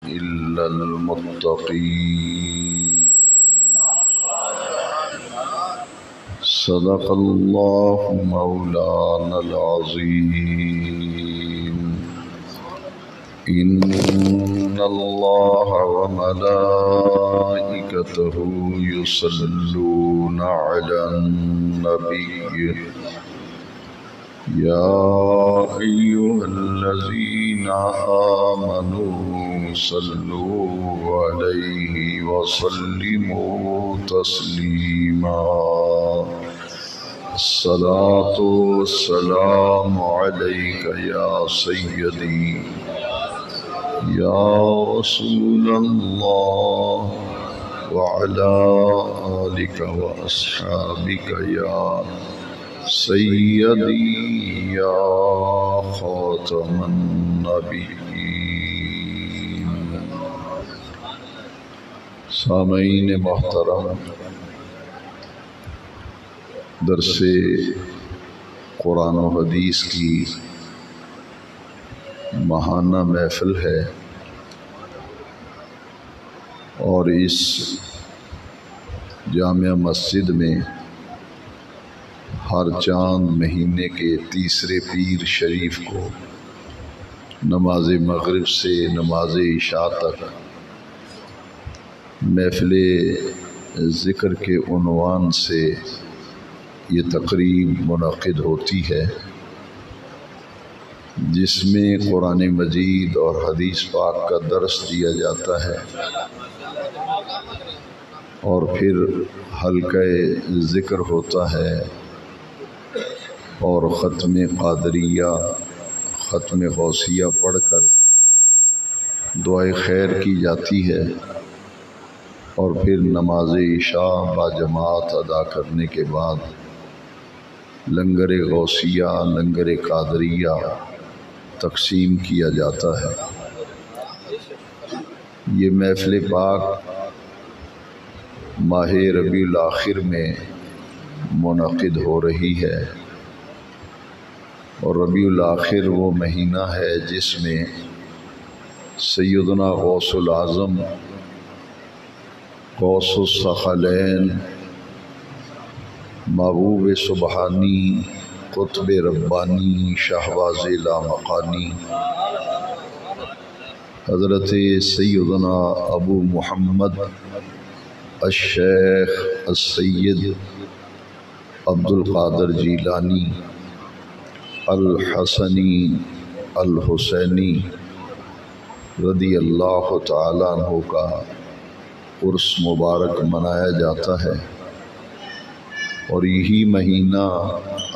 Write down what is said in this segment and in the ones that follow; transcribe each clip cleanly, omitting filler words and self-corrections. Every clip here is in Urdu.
إلا المتقين. صدق الله مولانا العظيم. إن الله وملائكته يصلون على النبي يا أيها الذين آمنوا صلوا عليه وسلموا تسليما. الصلاة والسلام عليك يا سيدي يا رسول الله وعلى آلك وأصحابك يا سیدی یا خاتم النبیین. سامعین محترم، درس قرآن و حدیث کی ماہانہ محفل ہے، اور اس جامع مسجد میں ہر چاند مہینے کے تیسرے پیر شریف کو نماز مغرب سے نماز عشاء تک محفل ذکر کے عنوان سے یہ تقریب منعقد ہوتی ہے، جس میں قرآن مجید اور حدیث پاک کا درس دیا جاتا ہے، اور پھر حلقہ ذکر ہوتا ہے، اور ختم قادریہ ختم غوثیہ پڑھ کر دعائے خیر کی جاتی ہے، اور پھر نماز عشاء باجماعت ادا کرنے کے بعد لنگر غوثیہ لنگر قادریہ تقسیم کیا جاتا ہے۔ یہ محفل پاک ماہ ربیع الاخر میں منعقد ہو رہی ہے، اور ربیع الاخر وہ مہینہ ہے جس میں سیدنا غوث العظم غوث الثقلین محبوب سبحانی قطب ربانی شہباز لامقانی حضرت سیدنا ابو محمد الشیخ السید عبد القادر جیلانی الحسنی الحسینی رضی اللہ تعالیٰ عنہ کا عرس مبارک منایا جاتا ہے، اور یہی مہینہ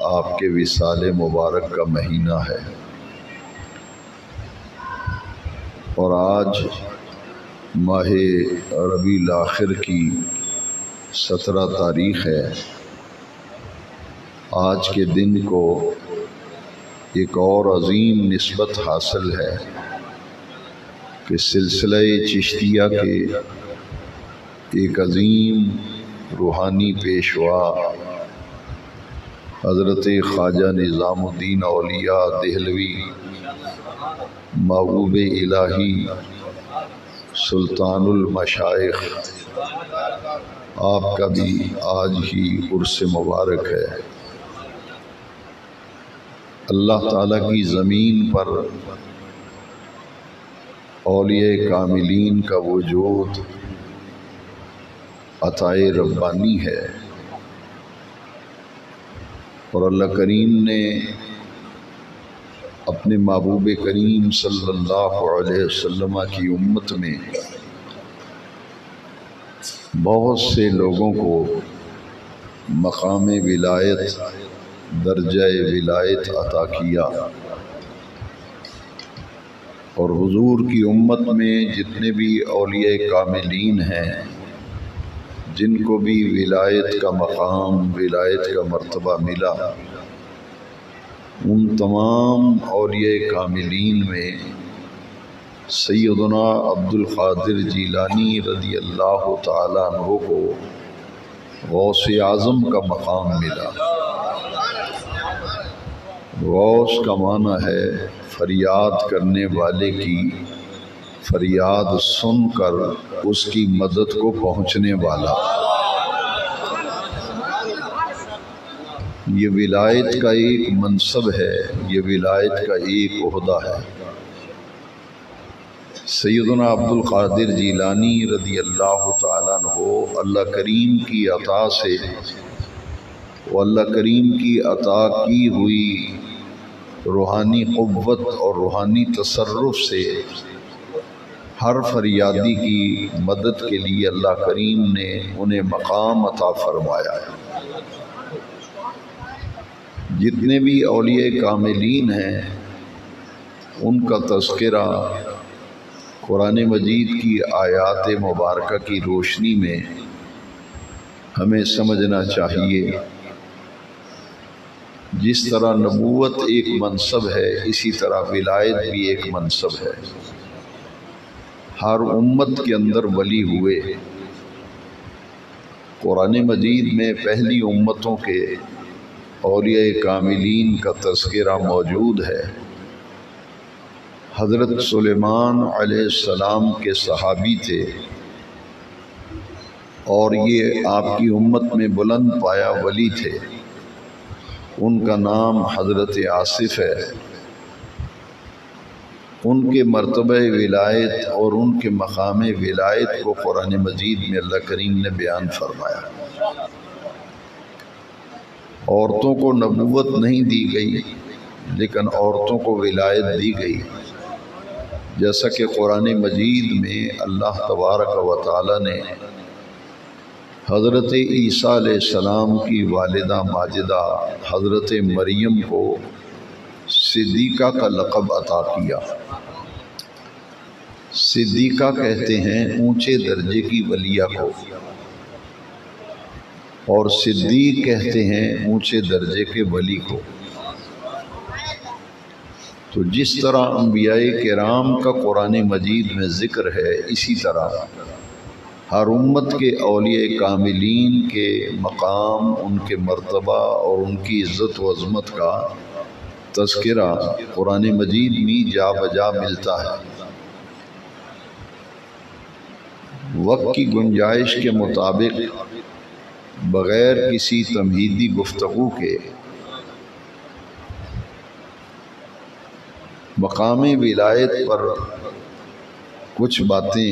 آپ کے وصال مبارک کا مہینہ ہے۔ اور آج ماہ ربیع الاخر کی 17 تاریخ ہے۔ آج کے دن کو ایک اور عظیم نسبت حاصل ہے کہ سلسلہ چشتیہ کے ایک عظیم روحانی پیشوا حضرت خواجہ نظام الدین اولیاء دہلوی محبوب الہی سلطان المشائخ، آپ کا بھی آج ہی عرس مبارک ہے۔ اللہ تعالیٰ کی زمین پر اولیاء کاملین کا وجود عطائے ربانی ہے، اور اللہ کریم نے اپنے محبوب کریم صلی اللہ علیہ وسلم کی امت میں بہت سے لوگوں کو مقام ولایت درجہ ولایت عطا کیا، اور حضور کی امت میں جتنے بھی اولیاء کاملین ہیں، جن کو بھی ولایت کا مقام ولایت کا مرتبہ ملا، ان تمام اولیاء کاملین میں سیدنا عبد القادر جیلانی رضی اللہ تعالیٰ عنہ کو غوث اعظم کا مقام ملا۔ غوث کا معنی ہے فریاد کرنے والے کی فریاد سن کر اس کی مدد کو پہنچنے والا۔ یہ ولایت کا ایک منصب ہے، یہ ولایت کا ایک عہدہ ہے۔ سیدنا عبد القادر جیلانی رضی اللہ تعالیٰ عنہ اللہ کریم کی عطا سے و اللہ کریم کی عطا کی ہوئی روحانی قوت اور روحانی تصرف سے ہر فریادی کی مدد کے لیے اللہ کریم نے انہیں مقام عطا فرمایا ہے۔ جتنے بھی اولیاء کاملین ہیں ان کا تذکرہ قرآن مجید کی آیات مبارکہ کی روشنی میں ہمیں سمجھنا چاہیے۔ جس طرح نبوت ایک منصب ہے، اسی طرح ولایت بھی ایک منصب ہے۔ ہر امت کے اندر ولی ہوئے۔ قرآن مجید میں پہلی امتوں کے اولیاء کاملین کا تذکرہ موجود ہے۔ حضرت سلیمان علیہ السلام کے صحابی تھے اور یہ آپ کی امت میں بلند پایا ولی تھے۔ ان کا نام حضرت آصف ہے۔ ان کے مرتبہ ولایت اور ان کے مقام ولایت کو قرآن مجید میں اللہ کریم نے بیان فرمایا۔ عورتوں کو نبوت نہیں دی گئی لیکن عورتوں کو ولایت دی گئی، جیسا کہ قرآن مجید میں اللہ تبارک و تعالی نے حضرت عیسیٰ علیہ السلام کی والدہ ماجدہ حضرت مریم کو صدیقہ کا لقب عطا کیا۔ صدیقہ کہتے ہیں اونچے درجے کی ولیہ کو، اور صدیق کہتے ہیں اونچے درجے کے ولی کو۔ تو جس طرح انبیاء کرام کا قرآن مجید میں ذکر ہے، اسی طرح ہر امت کے اولیاء کاملین کے مقام، ان کے مرتبہ اور ان کی عزت و عظمت کا تذکرہ قرآن مجید میں جا بجا ملتا ہے۔ وقت کی گنجائش کے مطابق بغیر کسی تمہیدی گفتگو کے مقام ولایت پر کچھ باتیں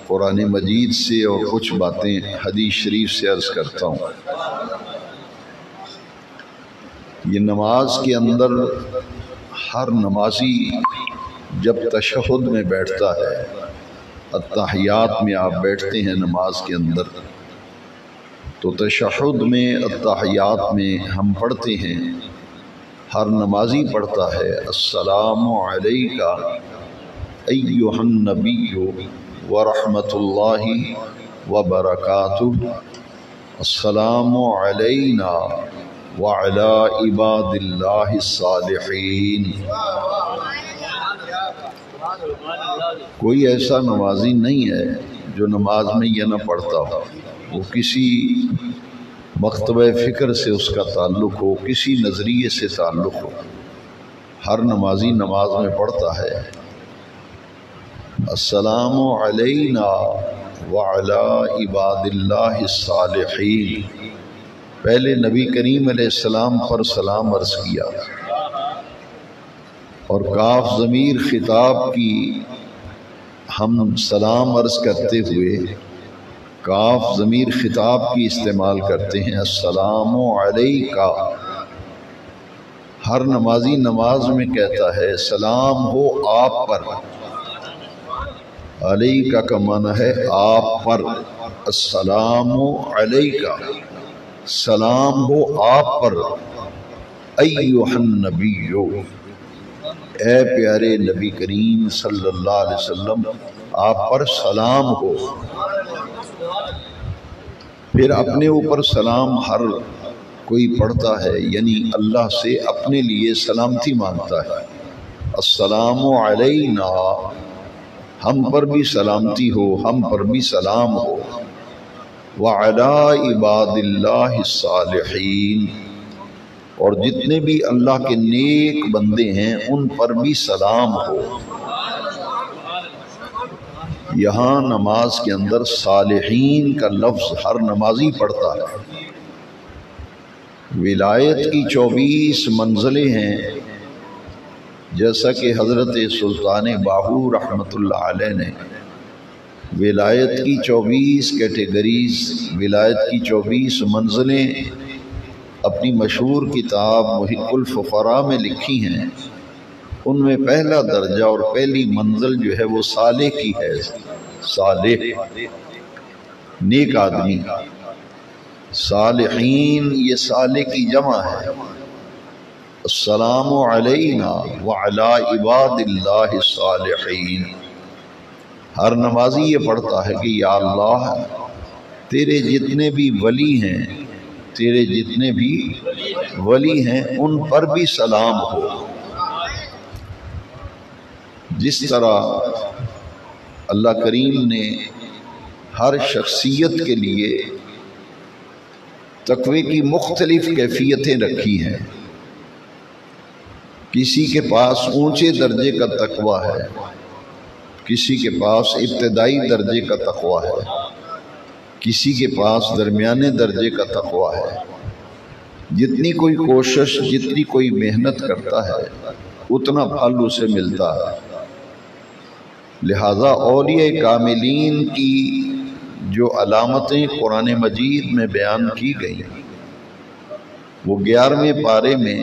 قرآن مجید سے اور کچھ باتیں حدیث شریف سے عرض کرتا ہوں۔ یہ نماز کے اندر ہر نمازی جب تشہد میں بیٹھتا ہے، التحیات میں آپ بیٹھتے ہیں نماز کے اندر، تو تشہد میں التحیات میں ہم پڑھتے ہیں، ہر نمازی پڑھتا ہے السلام علیکہ ایہا النبی ورحمۃ اللہ وبرکاتہ، السلام علینا وعلی عباد اللہ الصالحین۔ کوئی ایسا نمازی نہیں ہے جو نماز میں یہ نہ پڑھتا ہو، وہ کسی مکتبہ فکر سے اس کا تعلق ہو، کسی نظریے سے تعلق ہو، ہر نمازی نماز میں پڑھتا ہے السلام علینا وعلی عباد اللہ الصالحین۔ پہلے نبی کریم علیہ السلام پر سلام عرض کیا، اور کاف ضمیر خطاب کی ہم سلام عرض کرتے ہوئے کاف ضمیر خطاب کی استعمال کرتے ہیں السلام علیکہ۔ ہر نمازی نماز میں کہتا ہے سلام ہو آپ پر، علیکہ کا معنی ہے آپ پر، السلام علیکہ، سلام ہو آپ پر، ایہا النبی، اے پیارے نبی کریم صلی اللہ علیہ وسلم آپ پر سلام ہو۔ پھر اپنے اوپر سلام ہر کوئی پڑھتا ہے، یعنی اللہ سے اپنے لیے سلامتی مانگتا ہے، السلام علینا، ہم پر بھی سلامتی ہو، ہم پر بھی سلام ہو، وعلی عباد اللہ الصالحین، اور جتنے بھی اللہ کے نیک بندے ہیں ان پر بھی سلام ہو۔ یہاں نماز کے اندر صالحین کا لفظ ہر نمازی پڑھتا ہے۔ ولایت کی 24 منزلیں ہیں، جیسا کہ حضرت سلطان باہو رحمۃ اللہ علیہ نے ولایت کی 24 کیٹیگریز، ولایت کی 24 منزلیں اپنی مشہور کتاب محق الفقراء میں لکھی ہیں۔ ان میں پہلا درجہ اور پہلی منزل جو ہے وہ صالح کی ہے، صالح نیک آدمی۔ صالحین یہ صالح کی جمع ہے۔ السلام علینا وعلی عباد اللہ الصالحین۔ ہر نمازی یہ پڑھتا ہے کہ یا اللہ تیرے جتنے بھی ولی ہیں، تیرے جتنے بھی ولی ہیں ان پر بھی سلام ہو۔ جس طرح اللہ کریم نے ہر شخصیت کے لیے تقوی کی مختلف کیفیتیں رکھی ہیں، کسی کے پاس اونچے درجے کا تقوی ہے، کسی کے پاس ابتدائی درجے کا تقوی ہے، کسی کے پاس درمیانے درجے کا تقوی ہے۔ جتنی کوئی کوشش، جتنی کوئی محنت کرتا ہے اتنا پھل اسے ملتا ہے۔ لہذا اولیاء کاملین کی جو علامتیں قرآن مجید میں بیان کی گئی وہ 11ویں پارے میں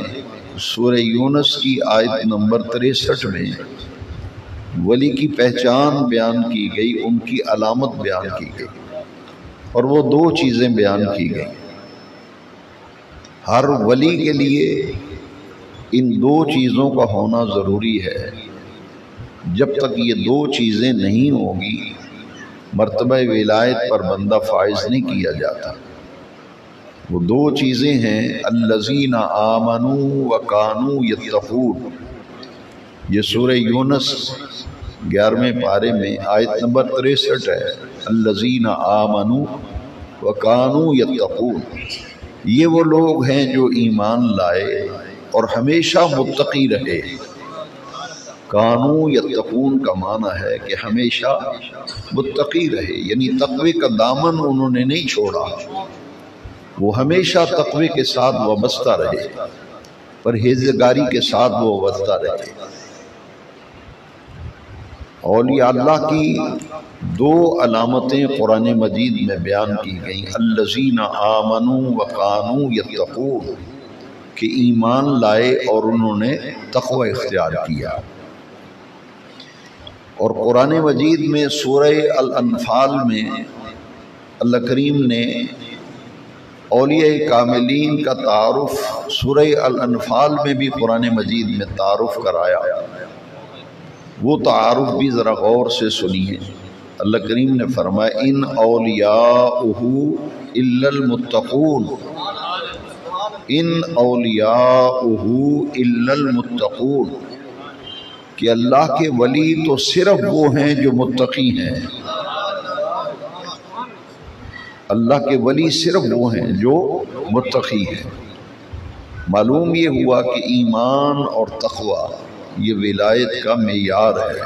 سورہ یونس کی آیت نمبر 63 میں ولی کی پہچان بیان کی گئی، ان کی علامت بیان کی گئی، اور وہ 2 چیزیں بیان کی گئی۔ ہر ولی کے لیے ان 2 چیزوں کا ہونا ضروری ہے۔ جب تک یہ 2 چیزیں نہیں ہوگی مرتبہ ولایت پر بندہ فائز نہیں کیا جاتا۔ وہ 2 چیزیں ہیں الذین آمنوا وکانوا یتقون۔ یہ سورہ یونس 11ویں پارے میں آیت نمبر 63 ہے، الذین آمنوا وکانوا یتقون۔ یہ وہ لوگ ہیں جو ایمان لائے اور ہمیشہ متقی رہے۔ کانوا یتقون کا معنی ہے کہ ہمیشہ متقی رہے، یعنی تقوی کا دامن انہوں نے نہیں چھوڑا، وہ ہمیشہ تقوی کے ساتھ وابستہ رہے، پرہیزگاری کے ساتھ وہ وابستہ رہے۔ اولیاء اللہ کی 2 علامتیں قرآن مجید میں بیان کی گئیں، الذین آمنوا وکانوا یتقون، کہ ایمان لائے اور انہوں نے تقوی اختیار کیا۔ اور قرآن مجید میں سورہ الانفال میں اللہ کریم نے اولیاء کاملین کا تعارف سورہ الانفال میں بھی قرآن مجید میں تعارف کرایا۔ وہ تعارف بھی ذرا غور سے سنیے۔ اللہ کریم نے فرمایا ان اولیاؤہ الا المتقون، ان اولیاؤہ الا المتقون، کہ اللہ کے ولی تو صرف وہ ہیں جو متقی ہیں۔ اللہ کے ولی صرف وہ ہیں جو متقی ہیں۔ معلوم یہ ہوا کہ ایمان اور تقوی یہ ولایت کا معیار ہے۔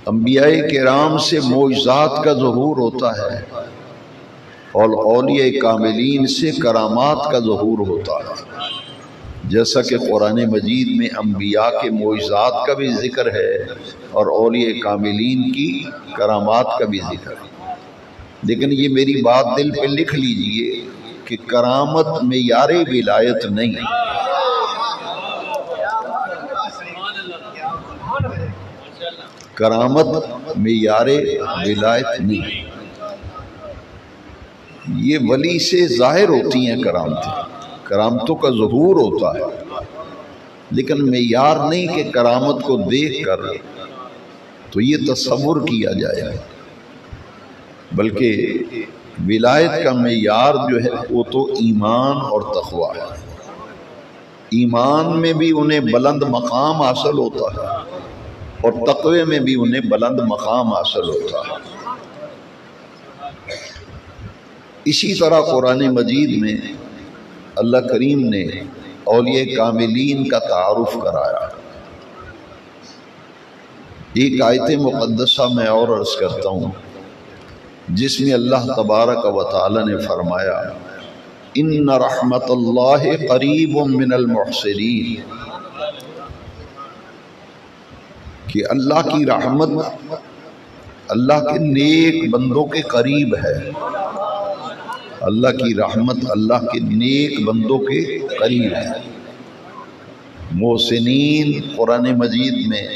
انبیاء کرام سے معجزات کا ظہور ہوتا ہے اور اولیاء کاملین سے کرامات کا ظہور ہوتا ہے، جیسا کہ قرآن مجید میں انبیاء کے معجزات کا بھی ذکر ہے اور اولیاء کاملین کی کرامات کا بھی ذکر ہے۔ لیکن یہ میری بات دل پہ لکھ لیجئے کہ کرامت معیار ولایت نہیں، کرامت معیار ولایت نہیں۔ یہ ولی سے ظاہر ہوتی ہیں کرامتیں، کرامتوں کا ظہور ہوتا ہے، لیکن معیار نہیں کہ کرامت کو دیکھ کر تو یہ تصور کیا جائے، بلکہ ولایت کا معیار جو ہے وہ تو ایمان اور تقوی ہے۔ ایمان میں بھی انہیں بلند مقام حاصل ہوتا ہے اور تقوی میں بھی انہیں بلند مقام حاصل ہوتا ہے۔ اسی طرح قرآن مجید میں اللہ کریم نے اولیاء کاملین کا تعارف کرایا۔ ایک آیت مقدسہ میں اور عرض کرتا ہوں جس میں اللہ تبارک و تعالی نے فرمایا ان رحمت اللہ قریب من المحسنین، کہ اللہ کی رحمت اللہ کے نیک بندوں کے قریب ہے۔ اللہ کی رحمت اللہ کے نیک بندوں کے قریب ہے۔ محسنین قرآن مجید میں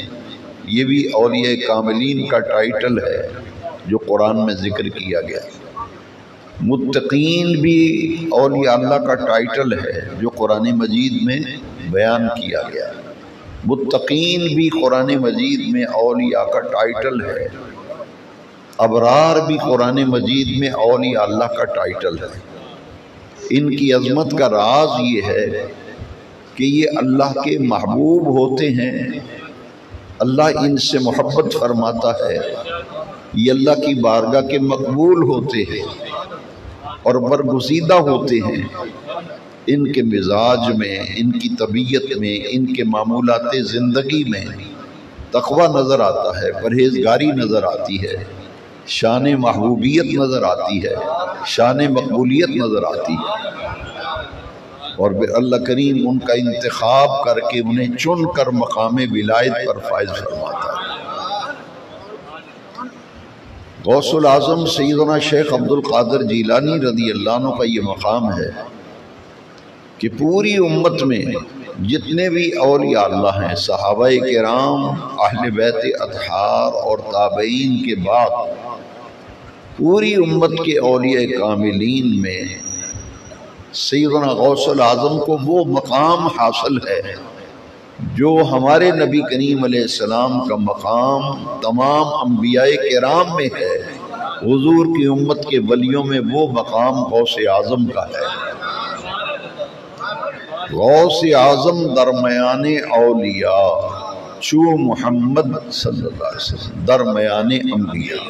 یہ بھی اولیاء کاملین کا ٹائٹل ہے جو قرآن میں ذکر کیا گیا۔ متقین بھی اولیاء اللہ کا ٹائٹل ہے جو قرآن مجید میں بیان کیا گیا۔ متقین بھی قرآن مجید میں اولیاء کا ٹائٹل ہے۔ ابرار بھی قرآن مجید میں اولیاء اللہ کا ٹائٹل ہے۔ ان کی عظمت کا راز یہ ہے کہ یہ اللہ کے محبوب ہوتے ہیں، اللہ ان سے محبت فرماتا ہے، یہ اللہ کی بارگاہ کے مقبول ہوتے ہیں اور برگزیدہ ہوتے ہیں۔ ان کے مزاج میں، ان کی طبیعت میں، ان کے معمولات زندگی میں تقوی نظر آتا ہے، پرہیزگاری نظر آتی ہے، شان محبوبیت نظر آتی ہے، شان مقبولیت نظر آتی ہے، اور پھر اللہ کریم ان کا انتخاب کر کے انہیں چن کر مقام ولایت پر فائز فرماتا ہے۔ غوث العظم سیدنا شیخ عبد القادر جیلانی رضی اللہ عنہ کا یہ مقام ہے کہ پوری امت میں جتنے بھی اولیاء اللہ ہیں، صحابہ کرام، اہل بیت اطہار اور تابعین کے بعد پوری امت کے اولیاء کاملین میں سیدنا غوث العظم کو وہ مقام حاصل ہے جو ہمارے نبی کریم علیہ السلام کا مقام تمام انبیاء کرام میں ہے۔ حضور کی امت کے ولیوں میں وہ مقام غوث اعظم کا ہے۔ غوث اعظم درمیان اولیاء چو محمد صلی اللہ علیہ وسلم درمیان انبیاء،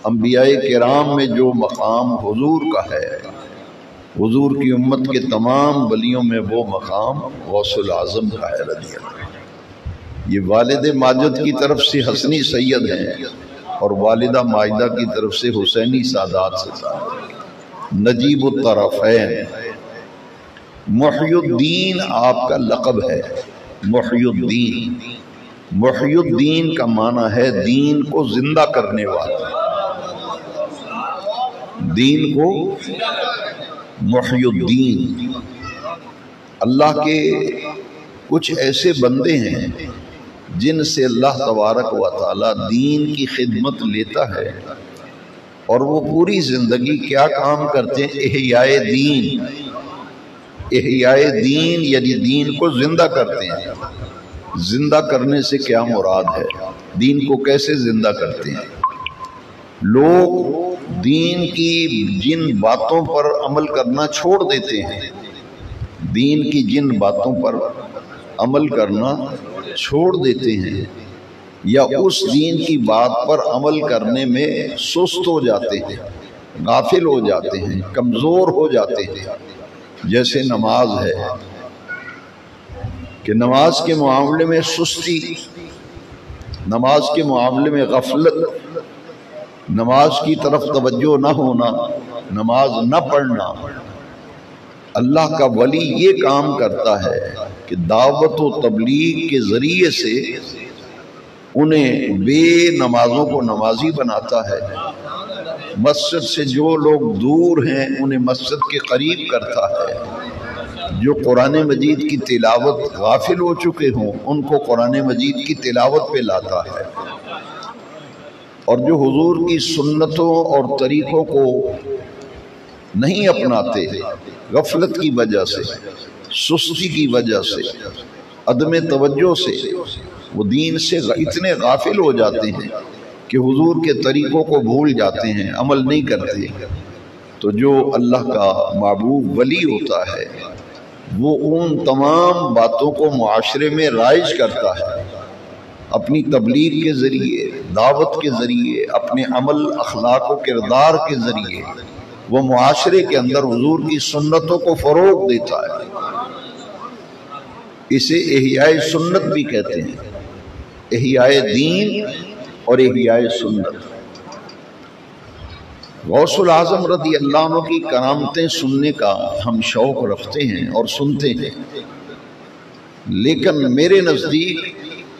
انبیاء کرام میں جو مقام حضور کا ہے، حضور کی امت کے تمام ولیوں میں وہ مقام غوث العظم کا ہے رضی اللہ۔ یہ والد ماجد کی طرف سے حسنی سید ہیں اور والدہ ماجدہ کی طرف سے حسینی سادات سے نجیب الطرفین۔ محی الدین آپ کا لقب ہے، محی الدین۔ محی الدین کا معنی ہے دین کو زندہ کرنے والا، دین کو محی الدین۔ اللہ کے کچھ ایسے بندے ہیں جن سے اللہ تبارک و تعالی دین کی خدمت لیتا ہے اور وہ پوری زندگی کیا کام کرتے ہیں؟ احیاء دین۔ احیاء دین یعنی دین کو زندہ کرتے ہیں۔ زندہ کرنے سے کیا مراد ہے؟ دین کو کیسے زندہ کرتے ہیں؟ لوگ دین کی جن باتوں پر عمل کرنا چھوڑ دیتے ہیں، دین کی جن باتوں پر عمل کرنا چھوڑ دیتے ہیں یا اس دین کی بات پر عمل کرنے میں سست ہو جاتے ہیں، غافل ہو جاتے ہیں، کمزور ہو جاتے ہیں، جیسے نماز ہے کہ نماز کے معاملے میں سستی، نماز کے معاملے میں غفلت، نماز کی طرف توجہ نہ ہونا، نماز نہ پڑھنا۔ اللہ کا ولی یہ کام کرتا ہے کہ دعوت و تبلیغ کے ذریعے سے انہیں بے نمازوں کو نمازی بناتا ہے، مسجد سے جو لوگ دور ہیں انہیں مسجد کے قریب کرتا ہے، جو قرآن مجید کی تلاوت غافل ہو چکے ہوں ان کو قرآن مجید کی تلاوت پہ لاتا ہے، اور جو حضور کی سنتوں اور طریقوں کو نہیں اپناتے، غفلت کی وجہ سے، سستی کی وجہ سے، عدم توجہ سے، وہ دین سے اتنے غافل ہو جاتے ہیں کہ حضور کے طریقوں کو بھول جاتے ہیں، عمل نہیں کرتے، تو جو اللہ کا محبوب ولی ہوتا ہے وہ ان تمام باتوں کو معاشرے میں رائج کرتا ہے، اپنی تبلیغ کے ذریعے، دعوت کے ذریعے، اپنے عمل، اخلاق و کردار کے ذریعے وہ معاشرے کے اندر حضور کی سنتوں کو فروغ دیتا ہے۔ اسے احیاء سنت بھی کہتے ہیں۔ احیاء دین اور احیاء سنت۔ غوث الاعظم رضی اللہ عنہ کی کرامتیں سننے کا ہم شوق رکھتے ہیں اور سنتے ہیں، لیکن میرے نزدیک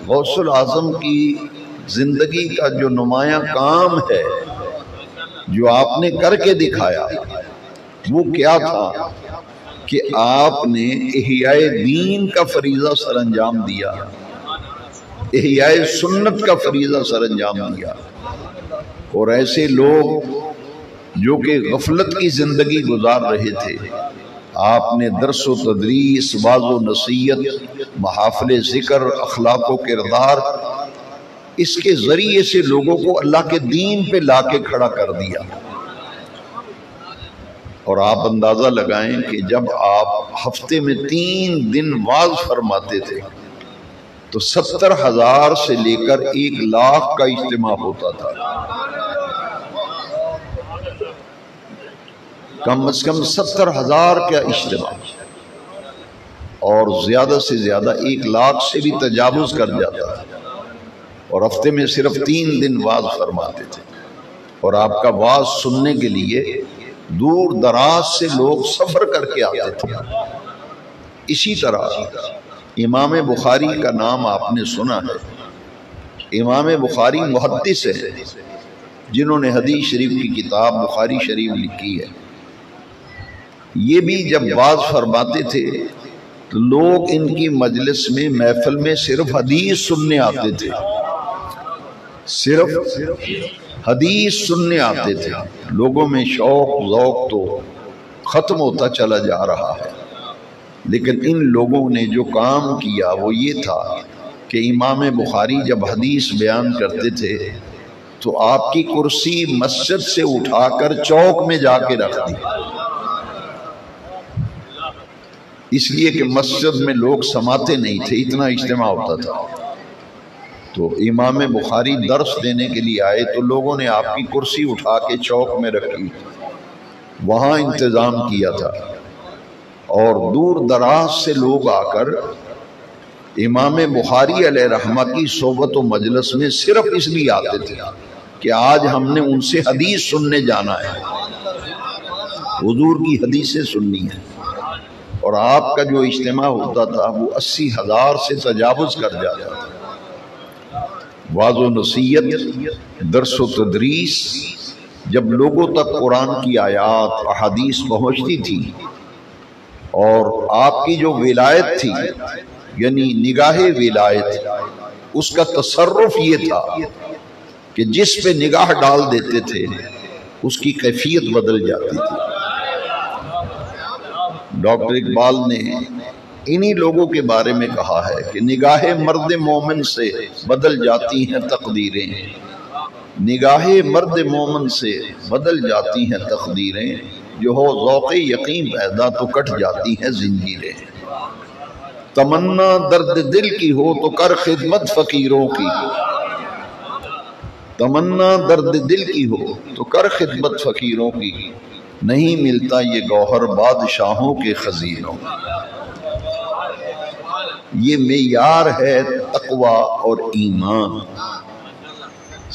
غوث الاعظم کی زندگی کا جو نمایاں کام ہے جو آپ نے کر کے دکھایا وہ کیا تھا کہ آپ نے احیاء دین کا فریضہ سر انجام دیا، احیاء سنت کا فریضہ سر انجام دیا، اور ایسے لوگ جو کہ غفلت کی زندگی گزار رہے تھے آپ نے درس و تدریس، واعظ و نصیحت، محافل ذکر، اخلاق و کردار، اس کے ذریعے سے لوگوں کو اللہ کے دین پہ لا کے کھڑا کر دیا۔ اور آپ اندازہ لگائیں کہ جب آپ ہفتے میں 3 دن واعظ فرماتے تھے تو 70,000 سے لے کر 1,00,000 کا اجتماع ہوتا تھا، کم از کم 70,000 کا اجتماع، اور زیادہ سے زیادہ 1,00,000 سے بھی تجاوز کر جاتا تھا، اور ہفتے میں صرف 3 دن واعظ فرماتے تھے، اور آپ کا واعظ سننے کے لیے دور دراز سے لوگ سفر کر کے آتے تھے۔ اسی طرح امام بخاری کا نام آپ نے سنا ہے، امام بخاری محدث ہے جنہوں نے حدیث شریف کی کتاب بخاری شریف لکھی ہے۔ یہ بھی جب واعظ فرماتے تھے تو لوگ ان کی مجلس میں، محفل میں صرف حدیث سننے آتے تھے، صرف حدیث سننے آتے تھے۔ لوگوں میں شوق ذوق تو ختم ہوتا چلا جا رہا ہے، لیکن ان لوگوں نے جو کام کیا وہ یہ تھا کہ امام بخاری جب حدیث بیان کرتے تھے تو آپ کی کرسی مسجد سے اٹھا کر چوک میں جا کے رکھ دی، اس لیے کہ مسجد میں لوگ سماتے نہیں تھے، اتنا اجتماع ہوتا تھا۔ تو امام بخاری درس دینے کے لیے آئے تو لوگوں نے آپ کی کرسی اٹھا کے چوک میں رکھی، وہاں انتظام کیا تھا، اور دور دراز سے لوگ آ کر امام بخاری علیہ رحمہ کی صحبت و مجلس میں صرف اس لیے آتے تھے کہ آج ہم نے ان سے حدیث سننے جانا ہے، حضور کی حدیثیں سننی ہیں۔ اور آپ کا جو اجتماع ہوتا تھا وہ 80,000 سے تجاوز کر جاتا تھا۔ واعظ و نصیحت، درس و تدریس، جب لوگوں تک قرآن کی آیات احادیث پہنچتی تھی، اور آپ کی جو ولایت تھی یعنی نگاہ ولایت، اس کا تصرف یہ تھا کہ جس پہ نگاہ ڈال دیتے تھے اس کی کیفیت بدل جاتی تھی۔ ڈاکٹر اقبال نے انہی لوگوں کے بارے میں کہا ہے کہ نگاہ مرد مومن سے بدل جاتی ہیں تقدیریں، نگاہ مرد مومن سے بدل جاتی ہیں تقدیریں، جو ہو ذوق یقین پیدا تو کٹ جاتی ہیں زنجیریں۔ تمنا درد دل کی ہو تو کر خدمت فقیروں کی، تمنا درد دل کی ہو تو کر خدمت فقیروں کی، نہیں ملتا یہ گوہر بادشاہوں کے خزینوں۔ یہ معیار ہے تقوی اور ایمان۔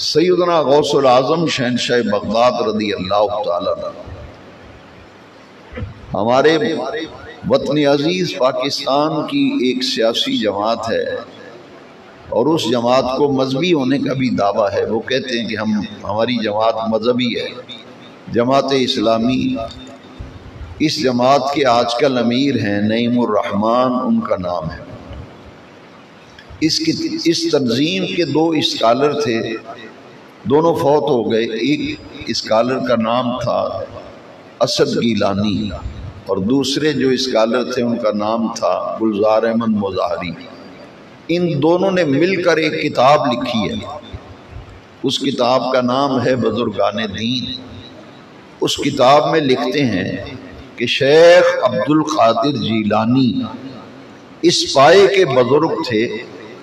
سیدنا غوث الاعظم شہنشاہ بغداد رضی اللہ تعالیٰ ہمارے وطن عزیز پاکستان کی ایک سیاسی جماعت ہے، اور اس جماعت کو مذہبی ہونے کا بھی دعویٰ ہے۔ وہ کہتے ہیں کہ ہماری جماعت مذہبی ہے، جماعت اسلامی۔ اس جماعت کے آج کل امیر ہیں نعیم الرحمن، ان کا نام ہے۔ اس تنظیم کے 2 اسکالر تھے، دونوں فوت ہو گئے۔ ایک اسکالر کا نام تھا اسد گیلانی، اور دوسرے جو اسکالر تھے ان کا نام تھا گلزار احمد مظاہری۔ ان دونوں نے مل کر ایک کتاب لکھی ہے، اس کتاب کا نام ہے بزرگان دین۔ اس کتاب میں لکھتے ہیں کہ شیخ عبد القادر جیلانی اس پائے کے بزرگ تھے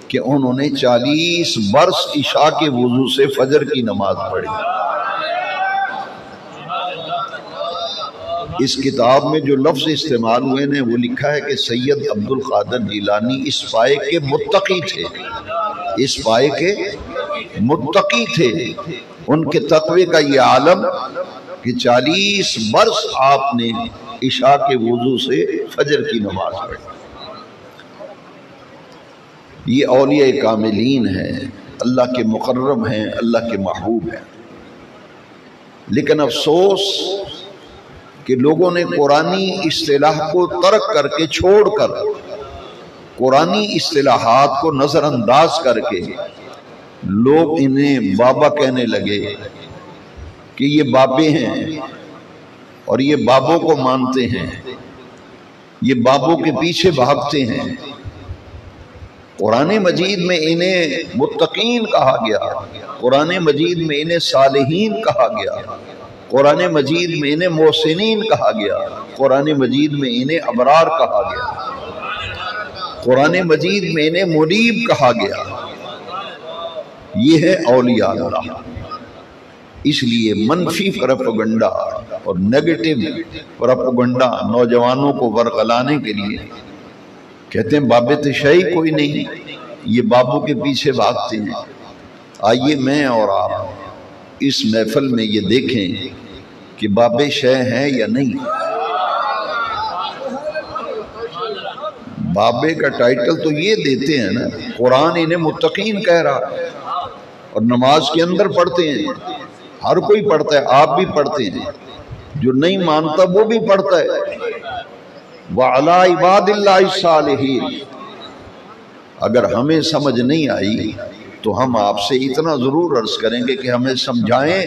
کہ انہوں نے 40 برس عشاء کے وضو سے فجر کی نماز پڑھی۔ اس کتاب میں جو لفظ استعمال ہوئے ہیں وہ لکھا ہے کہ سید عبد القادر جیلانی اس پائے کے متقی تھے، اس پائے کے متقی تھے، ان کے تقوی کا یہ عالم کہ 40 برس آپ نے عشاء کے وضو سے فجر کی نماز پڑھی۔ یہ اولیاء کاملین ہیں، اللہ کے مقرب ہیں، اللہ کے محبوب ہیں۔ لیکن افسوس کہ لوگوں نے قرآنی اصطلاح کو ترک کر کے، چھوڑ کر، قرآنی اصطلاحات کو نظر انداز کر کے لوگ انہیں بابا کہنے لگے کہ یہ بابے ہیں اور یہ بابوں کو مانتے ہیں، یہ بابوں کے پیچھے بھاگتے ہیں۔ قرآن مجید میں انہیں متقین کہا گیا، قرآن مجید میں انہیں صالحین کہا گیا، قرآن مجید میں انہیں محسنین کہا گیا، قرآن مجید میں انہیں ابرار کہا گیا، قرآن مجید میں انہیں منیب کہا گیا۔ یہ ہے اولیاء اللہ۔ اس لیے منفی پروپیگنڈا اور نیگیٹو پروپیگنڈا نوجوانوں کو ورغلانے کے لیے کہتے ہیں بابے تشیع کوئی نہیں، یہ بابوں کے پیچھے بھاگتے ہیں۔ آئیے میں اور آپ اس محفل میں یہ دیکھیں کہ بابے شے ہیں یا نہیں۔ بابے کا ٹائٹل تو یہ دیتے ہیں نا، قرآن انہیں متقین کہہ رہا ہے اور نماز کے اندر پڑھتے ہیں، ہر کوئی پڑھتا ہے، آپ بھی پڑھتے ہیں، جو نہیں مانتا وہ بھی پڑھتا ہے۔ وَعَلَىٰ عِبَادِ اللَّهِ الصَّالِحِينَ۔ اگر ہمیں سمجھ نہیں آئی تو ہم آپ سے اتنا ضرور عرض کریں گے کہ ہمیں سمجھائیں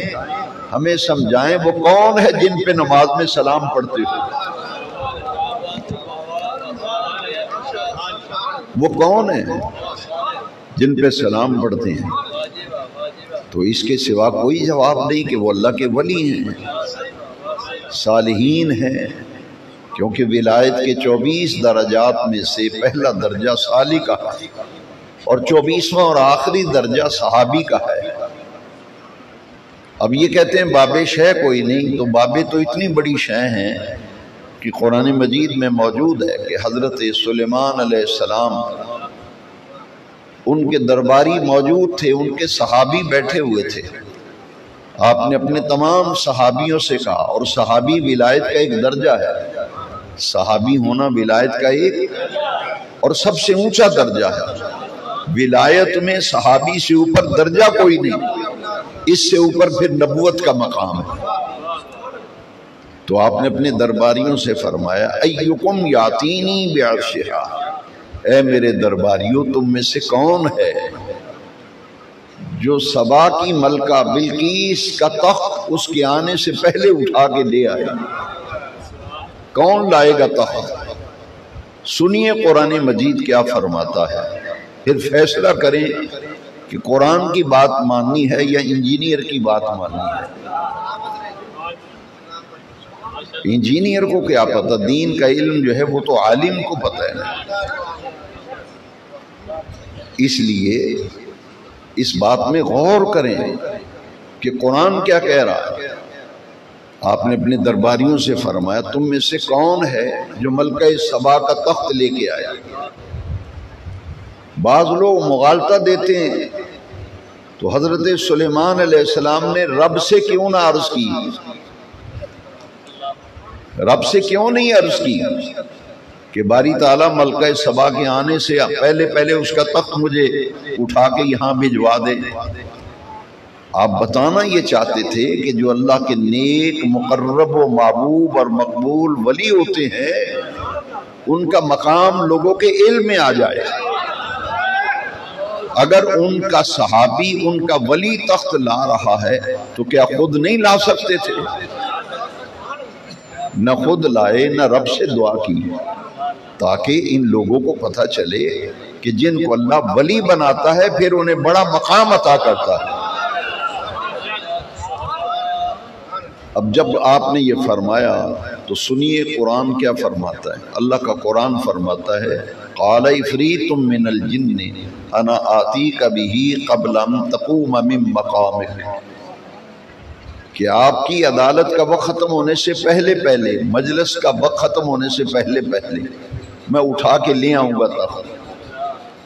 وہ کون ہے جن پہ نماز میں سلام پڑھتے ہو، وہ کون ہے جن پہ سلام پڑھتے ہیں؟ تو اس کے سوا کوئی جواب نہیں کہ وہ اللہ کے ولی ہیں، صالحین ہیں، کیونکہ ولایت کے 24 درجات میں سے پہلا درجہ صالح کا ہے اور 24واں اور آخری درجہ صحابی کا ہے۔ اب یہ کہتے ہیں بابے شے کوئی نہیں، تو بابے تو اتنی بڑی شے ہیں کہ قرآن مجید میں موجود ہے کہ حضرت سلیمان علیہ السلام ان کے درباری موجود تھے، ان کے صحابی بیٹھے ہوئے تھے۔ آپ نے اپنے تمام صحابیوں سے کہا، اور صحابی ولایت کا ایک درجہ ہے، صحابی ہونا ولایت کا ایک اور سب سے اونچا درجہ ہے۔ ولایت میں صحابی سے اوپر درجہ کوئی نہیں، اس سے اوپر پھر نبوت کا مقام ہے۔ تو آپ نے اپنے درباریوں سے فرمایا ایکم یاتینی بعرشہا، اے میرے درباریوں تم میں سے کون ہے جو سبا کی ملکہ بلقیس کا تخت اس کے آنے سے پہلے اٹھا کے لے آئے؟ کون لائے گا تخت؟ سنیے قرآن مجید کیا فرماتا ہے، پھر فیصلہ کریں کہ قرآن کی بات ماننی ہے یا انجینئر کی بات ماننی ہے۔ انجینئر کو کیا پتہ، دین کا علم جو ہے وہ تو عالم کو پتہ ہے نا۔ اس لیے اس بات میں غور کریں کہ قرآن کیا کہہ رہا ہے۔ آپ نے اپنے درباریوں سے فرمایا تم میں سے کون ہے جو ملکہ سبا کا تخت لے کے آیا؟ بعض لوگ مغالطہ دیتے ہیں، تو حضرت سلیمان علیہ السلام نے رب سے کیوں نہ عرض کی؟ رب سے کیوں نہیں عرض کی کہ باری تعالیٰ ملکہ سبا کے آنے سے پہلے اس کا تخت مجھے اٹھا کے یہاں بھجوا دے؟ آپ بتانا یہ چاہتے تھے کہ جو اللہ کے نیک، مقرب و محبوب اور مقبول ولی ہوتے ہیں ان کا مقام لوگوں کے علم میں آ جائے۔ اگر ان کا صحابی، ان کا ولی تخت لا رہا ہے تو کیا خود نہیں لا سکتے تھے؟ نہ خود لائے نہ رب سے دعا کی، تاکہ ان لوگوں کو پتہ چلے کہ جن کو اللہ ولی بناتا ہے پھر انہیں بڑا مقام عطا کرتا ہے۔ اب جب آپ نے یہ فرمایا تو سنیے قرآن کیا فرماتا ہے۔ اللہ کا قرآن فرماتا ہے قال عفریت من الجن انا آتیک بہ قبل ان تقوم من مقامک، کہ آپ کی عدالت کا وقت ختم ہونے سے پہلے، مجلس کا وقت ختم ہونے سے پہلے میں اٹھا کے لے آؤں گا تخت۔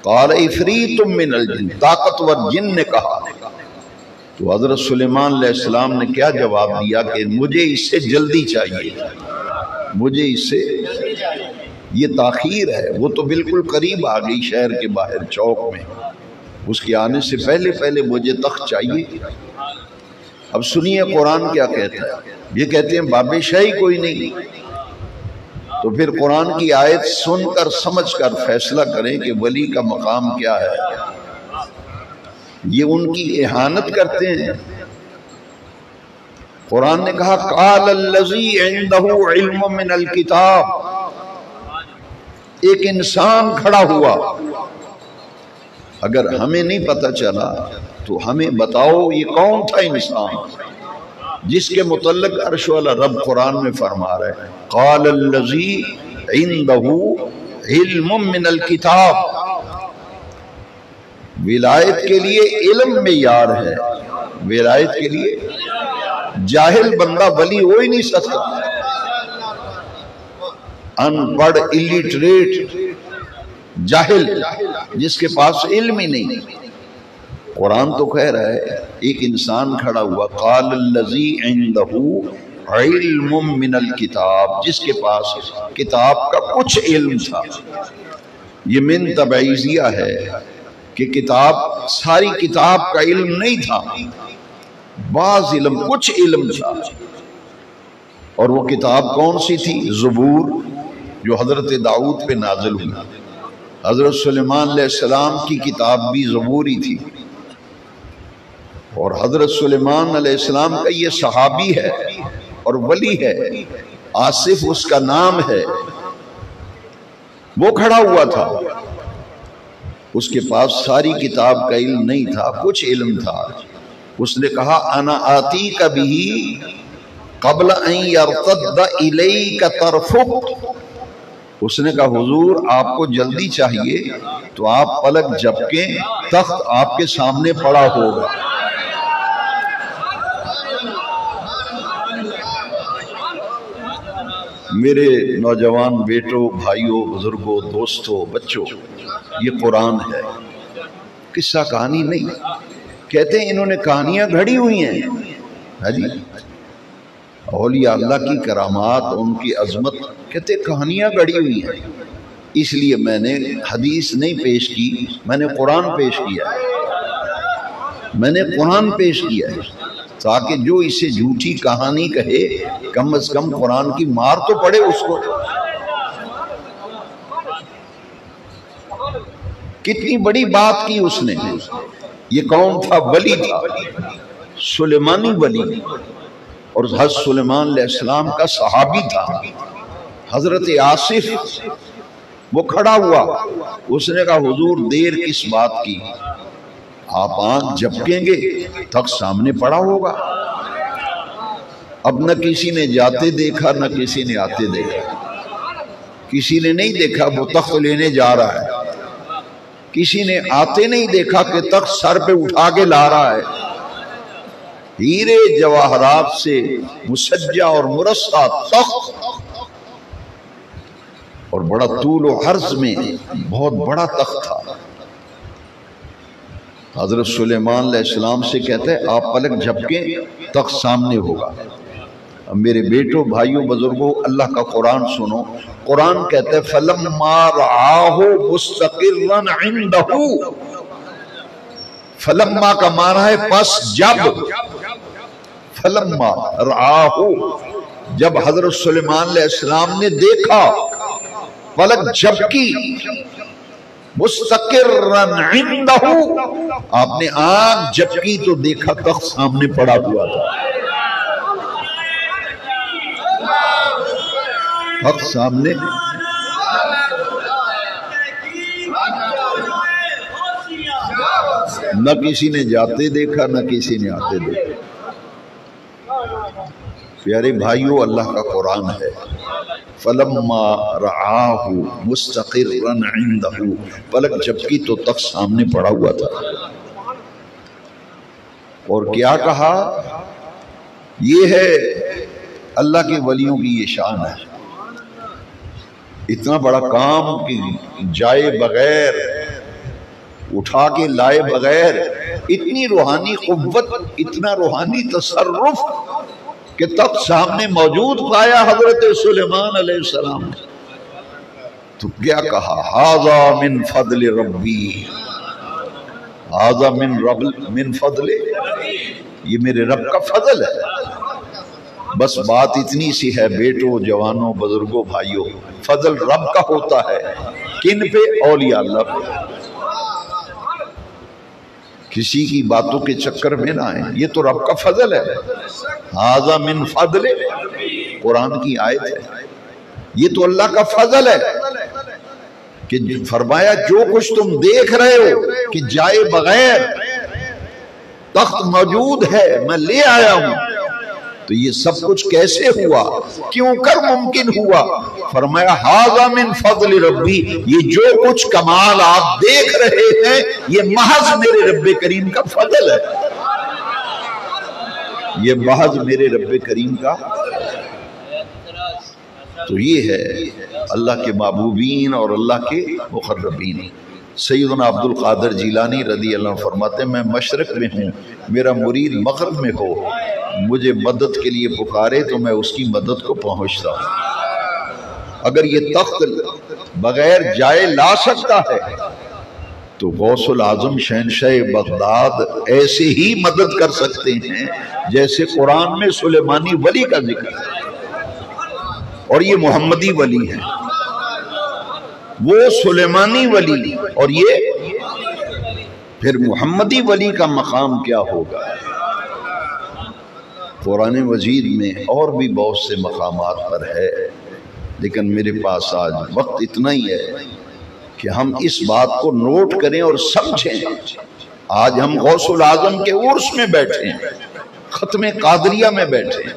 قال عفریت من الجن، طاقتور جن نے کہا۔ تو حضرت سلیمان علیہ السلام نے کیا جواب دیا کہ مجھے اس سے جلدی چاہیے، مجھے اس سے، یہ تاخیر ہے، وہ تو بالکل قریب آ گئی شہر کے باہر چوک میں، اس کے آنے سے پہلے پہلے مجھے تخت چاہیے۔ اب سنیے قرآن کیا کہتا ہے، یہ کہتے ہیں باب شاہی کوئی نہیں، تو پھر قرآن کی آیت سن کر سمجھ کر فیصلہ کریں کہ ولی کا مقام کیا ہے۔ یہ ان کی اہانت کرتے ہیں۔ قرآن نے کہا قال الذی عنده علم من الکتاب، ایک انسان کھڑا ہوا، اگر ہمیں نہیں پتہ چلا تو ہمیں بتاؤ یہ کون تھا انسان جس کے متعلق عرش والا رب قرآن میں فرما رہا ہے قال الذی عنده علم من الکتاب۔ ولایت کے لیے علم معیار ہے، ولایت کے لیے جاہل بندہ ولی ہو ہی نہیں سکتا، ان پڑھ الٹریٹ جاہل جس کے پاس علم ہی نہیں۔ قرآن تو کہہ رہا ہے ایک انسان کھڑا ہوا قال الذی عنده علم من الکتاب، جس کے پاس کتاب کا کچھ علم تھا۔ یہ من تبعیضیہ ہے کہ کتاب، ساری کتاب کا علم نہیں تھا، بعض علم، کچھ علم تھا۔ اور وہ کتاب کون سی تھی؟ زبور، جو حضرت داؤد پہ نازل ہوئی۔ حضرت سلیمان علیہ السلام کی کتاب بھی زبوری تھی، اور حضرت سلیمان علیہ السلام کا یہ صحابی ہے اور ولی ہے، آصف اس کا نام ہے، وہ کھڑا ہوا تھا، اس کے پاس ساری کتاب کا علم نہیں تھا، کچھ علم تھا۔ اس نے کہا انا آتیک بہ قبل ان یرتد الیک طرفک، اس نے کہا حضور آپ کو جلدی چاہیے تو آپ پلک جھپکیں، تخت آپ کے سامنے پڑا ہوگا۔ میرے نوجوان بیٹوں، بھائیوں، بزرگوں، دوستوں، بچوں، یہ قرآن ہے، قصہ کہانی نہیں۔ کہتے ہیں انہوں نے کہانیاں گھڑی ہوئی ہیں، ہاں جی، اولیاء اللہ کی کرامات، ان کی عظمت، کہتے کہانیاں گھڑی ہوئی ہیں۔ اس لیے میں نے حدیث نہیں پیش کی، میں نے قرآن پیش کیا ہے، میں نے قرآن پیش کیا ہے، تاکہ جو اسے جھوٹی کہانی کہے کم از کم قرآن کی مار تو پڑے اس کو۔ کتنی بڑی بات کی اس نے۔ یہ کون تھا؟ ولی تھا، سلیمانی ولی، اور حضرت سلیمان علیہ السلام کا صحابی تھا، حضرت آصف۔ وہ کھڑا ہوا، اس نے کہا حضور دیر کس بات کی، آپ آنکھ جھپکیں گے تخت سامنے پڑا ہوگا۔ اب نہ کسی نے جاتے دیکھا نہ کسی نے آتے دیکھا، کسی نے نہیں دیکھا وہ تخت لینے جا رہا ہے، کسی نے آتے نہیں دیکھا کہ تخت سر پہ اٹھا کے لا رہا ہے، ہیرے جواہرات سے مسجع اور مرصع تخت، اور بڑا طول و عرض میں بہت بڑا تخت تھا۔ حضرت سلیمان علیہ السلام سے کہتے ہیں آپ پلک جھپکیں تخت سامنے ہوگا۔ اب میرے بیٹوں، بھائیوں، بزرگوں، اللہ کا قرآن سنو۔ قرآن کہتے ہیں فَلَمَّا رَعَاهُ مُسْتَقِرًّا عِنْدَهُ، فلما کا معنی ہے پس جب، فلما رعاہو، جب حضرت سلیمان علیہ السلام نے دیکھا، پلک جھپکی، مستقرن عندہ، آپ نے آنکھ جھپکی تو دیکھا تخت سامنے پڑا ہوا تھا، تخت سامنے۔ نہ کسی نے جاتے دیکھا نہ کسی نے آتے دیکھا۔ پیارے بھائیوں، اللہ کا قرآن ہے فلما رعاہ مستقرا عنده، پلک جھپکی تو تخت سامنے پڑا ہوا تھا، اور کیا کہا؟ یہ ہے اللہ کے ولیوں کی یہ شان ہے، اتنا بڑا کام کہ جائے بغیر اٹھا کے لائے بغیر اتنی روحانی قوت، اتنا روحانی تصرف کہ تخت سامنے موجود پایا حضرت سلیمان علیہ السلام، تو کیا کہا؟ ھذا من فضل ربی، ھذا من فضل، یہ میرے رب کا فضل ہے۔ بس بات اتنی سی ہے بیٹوں، جوانوں، بزرگوں، بھائیوں، فضل رب کا ہوتا ہے، کن پہ؟ اولیاء اللہ پہ۔ کسی کی باتوں کے چکر میں نہ آئیں، یہ تو رب کا فضل ہے۔ ھذا من فضل، قرآن کی آیت ہے، یہ تو اللہ کا فضل ہے کہ فرمایا جو کچھ تم دیکھ رہے ہو کہ جائے بغیر تخت موجود ہے، میں لے آیا ہوں، تو یہ سب کچھ کیسے ہوا، کیوں کر ممکن ہوا؟ فرمایا ھذا من فضل ربی، یہ جو کچھ کمال آپ دیکھ رہے ہیں یہ محض میرے رب کریم کا فضل ہے، یہ محض میرے رب کریم کا۔ تو یہ ہے اللہ کے محبوبین اور اللہ کے مقربین۔ سیدنا عبد القادر جیلانی رضی اللہ عنہ فرماتے ہیں میں مشرق میں ہوں، میرا مرید مغرب میں ہو، مجھے مدد کے لیے پکارے تو میں اس کی مدد کو پہنچتا ہوں۔ اگر یہ تخت بغیر جائے لا سکتا ہے تو غوث العظم شہنشاہ بغداد ایسے ہی مدد کر سکتے ہیں جیسے قرآن میں سلیمانی ولی کا ذکر ہے، اور یہ محمدی ولی ہے، وہ سلیمانی ولی اور یہ پھر محمدی ولی کا مقام کیا ہوگا؟ قرآن مجید میں اور بھی بہت سے مقامات پر ہے، لیکن میرے پاس آج وقت اتنا ہی ہے کہ ہم اس بات کو نوٹ کریں اور سمجھیں۔ آج ہم غوث العظم کے عرس میں بیٹھے ہیں، ختم قادریہ میں بیٹھے ہیں،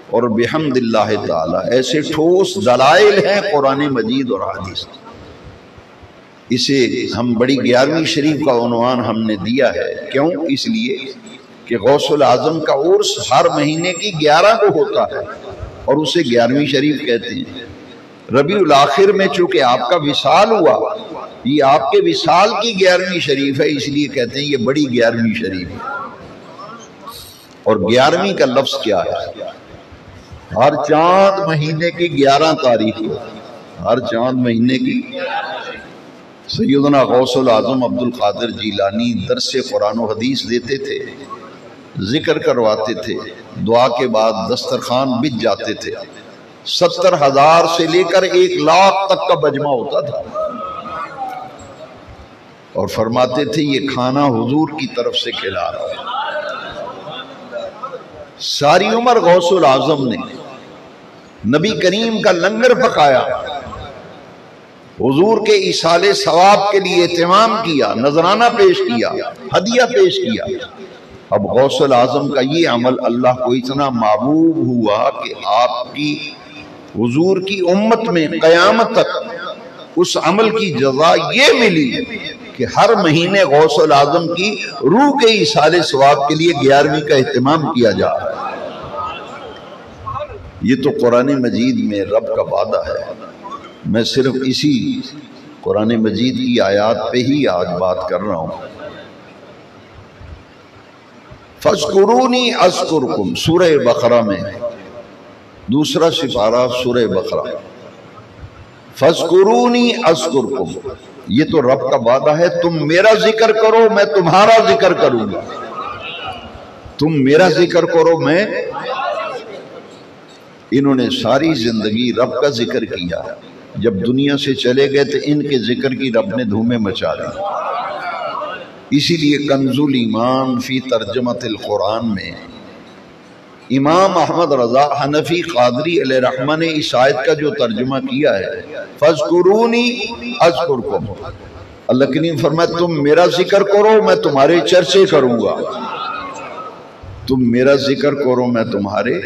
اور بحمد اللہ تعالی ایسے ٹھوس دلائل ہیں قرآن مجید اور حدیث۔ اسے ہم بڑی 11ویں شریف کا عنوان ہم نے دیا ہے، کیوں؟ اس لیے کہ غوث العظم کا عرس ہر مہینے کی 11 کو ہوتا ہے اور اسے 11ویں شریف کہتے ہیں۔ ربیع الاخر میں چونکہ آپ کا وصال ہوا، یہ آپ کے وصال کی 11ویں شریف ہے، اس لیے کہتے ہیں یہ بڑی 11ویں شریف ہے۔ اور 11ویں کا لفظ کیا ہے؟ ہر چاند مہینے کی 11 تاریخ کو، ہر چاند مہینے کی۔ سیدنا غوث العظم عبد القادر جیلانی درس قرآن و حدیث دیتے تھے، ذکر کرواتے تھے، دعا کے بعد دسترخوان بچ جاتے تھے، 70,000 سے لے کر 1,00,000 تک کا مجمع ہوتا تھا، اور فرماتے تھے یہ کھانا حضور کی طرف سے کھلا رہا ہے۔ ساری عمر غوث العظم نے نبی کریم کا لنگر پکایا، حضور کے ایصال ثواب کے لیے اہتمام کیا، نذرانہ پیش کیا، ہدیہ پیش کیا۔ اب غوث العظم کا یہ عمل اللہ کو اتنا محبوب ہوا کہ آپ کی حضور کی امت میں قیامت تک اس عمل کی جزا یہ ملی کہ ہر مہینے غوث العظم کی روح کے ایصال ثواب کے لیے 11ویں کا اہتمام کیا جا رہا ہے۔ یہ تو قرآن مجید میں رب کا وعدہ ہے۔ میں صرف اسی قرآن مجید کی آیات پہ ہی آج بات کر رہا ہوں۔ فَاذْكُرُونِي أَذْكُرْكُمْ، سورہ بقرہ میں دوسرا سپارہ سورہ بقرہ، فَاذْكُرُونِي أَذْكُرْكُمْ، یہ تو رب کا وعدہ ہے، تم میرا ذکر کرو میں تمہارا ذکر کروں گا، تم میرا ذکر کرو میں۔ انہوں نے ساری زندگی رب کا ذکر کیا، جب دنیا سے چلے گئے تو ان کے ذکر کی رب نے دھومیں مچا دی۔ اسی لیے کنز الایمان فی ترجمۃ القرآن میں امام احمد رضا حنفی قادری علیہ رحمہ نے اس آیت کا جو ترجمہ کیا ہے فَاذْكُرُونِي أَذْكُرْكُمْ، اللہ کریم فرمایا تم میرا ذکر کرو میں تمہارے چرچے کروں گا، تم میرا ذکر کرو میں تمہارے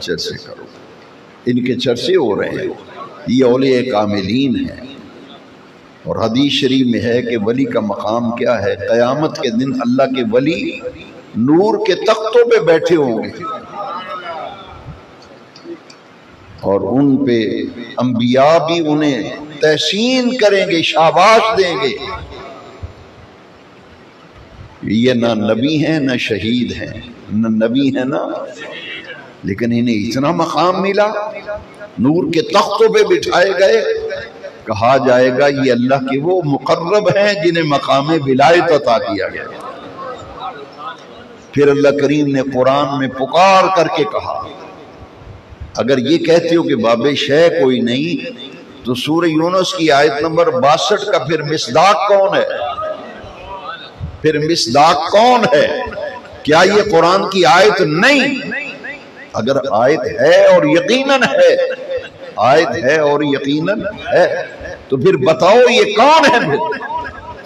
چرچے کروں گا۔ ان کے چرچے ہو رہے ہیں، یہ اولیاء کاملین ہیں، اور حدیث شریف میں ہے کہ ولی کا مقام کیا ہے؟ قیامت کے دن اللہ کے ولی نور کے تختوں پہ بیٹھے ہوں گے، اور ان پہ انبیاء بھی انہیں تحسین کریں گے، شاباش دیں گے یہ نہ نبی ہیں نہ شہید ہیں، نہ نبی ہیں نہ، لیکن انہیں اتنا مقام ملا، نور کے تختوں پہ بٹھائے گئے، کہا جائے گا یہ اللہ کے وہ مقرب ہیں جنہیں مقام ولایت عطا کیا گیا۔ پھر اللہ کریم نے قرآن میں پکار کر کے کہا، اگر یہ کہتے ہو کہ باب شے کوئی نہیں تو سورہ یونس کی آیت نمبر 62 کا پھر مصداق کون ہے؟ پھر مصداق کون ہے؟ کیا یہ قرآن کی آیت نہیں؟ اگر آیت ہے اور یقیناً ہے، آیت ہے اور یقیناً ہے، تو پھر بتاؤ یہ کون ہے؟ پھر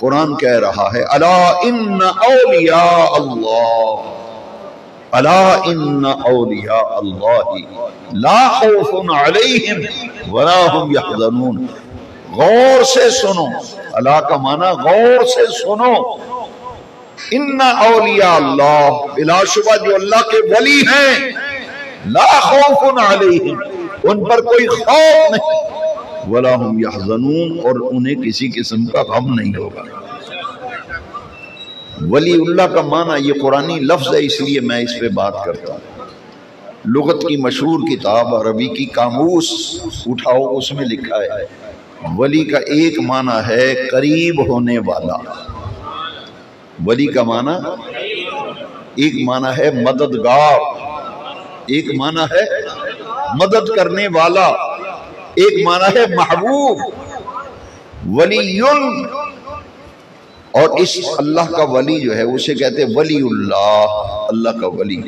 قرآن کہہ رہا ہے الا ان اولیاء اللہ، الا ان اولیاء اللہ لا خوف علیہم ولا هم یحزنون۔ غور سے سنو، الا کا معنی غور سے سنو، ان اولیاء اللہ، بلا شبہ جو اللہ کے ولی ہیں، لا خوف علیہم، ان پر کوئی خوف نہیں، ولا هم یحزنون، اور انہیں کسی قسم کا غم نہیں ہوگا۔ ولی اللہ کا معنی یہ قرآنی لفظ ہے، اس لیے میں اس پہ بات کرتا ہوں۔ لغت کی مشہور کتاب عربی کی قاموس اٹھاؤ، اس میں لکھا ہے ولی کا ایک معنی ہے قریب ہونے والا، ولی کا معنی ایک معنی ہے مددگار، ایک معنی ہے مدد کرنے والا، ایک معنی ہے محبوب، ولی، اور اس اللہ کا ولی جو ہے اسے کہتے ہیں ولی اللہ، اللہ کا ولی۔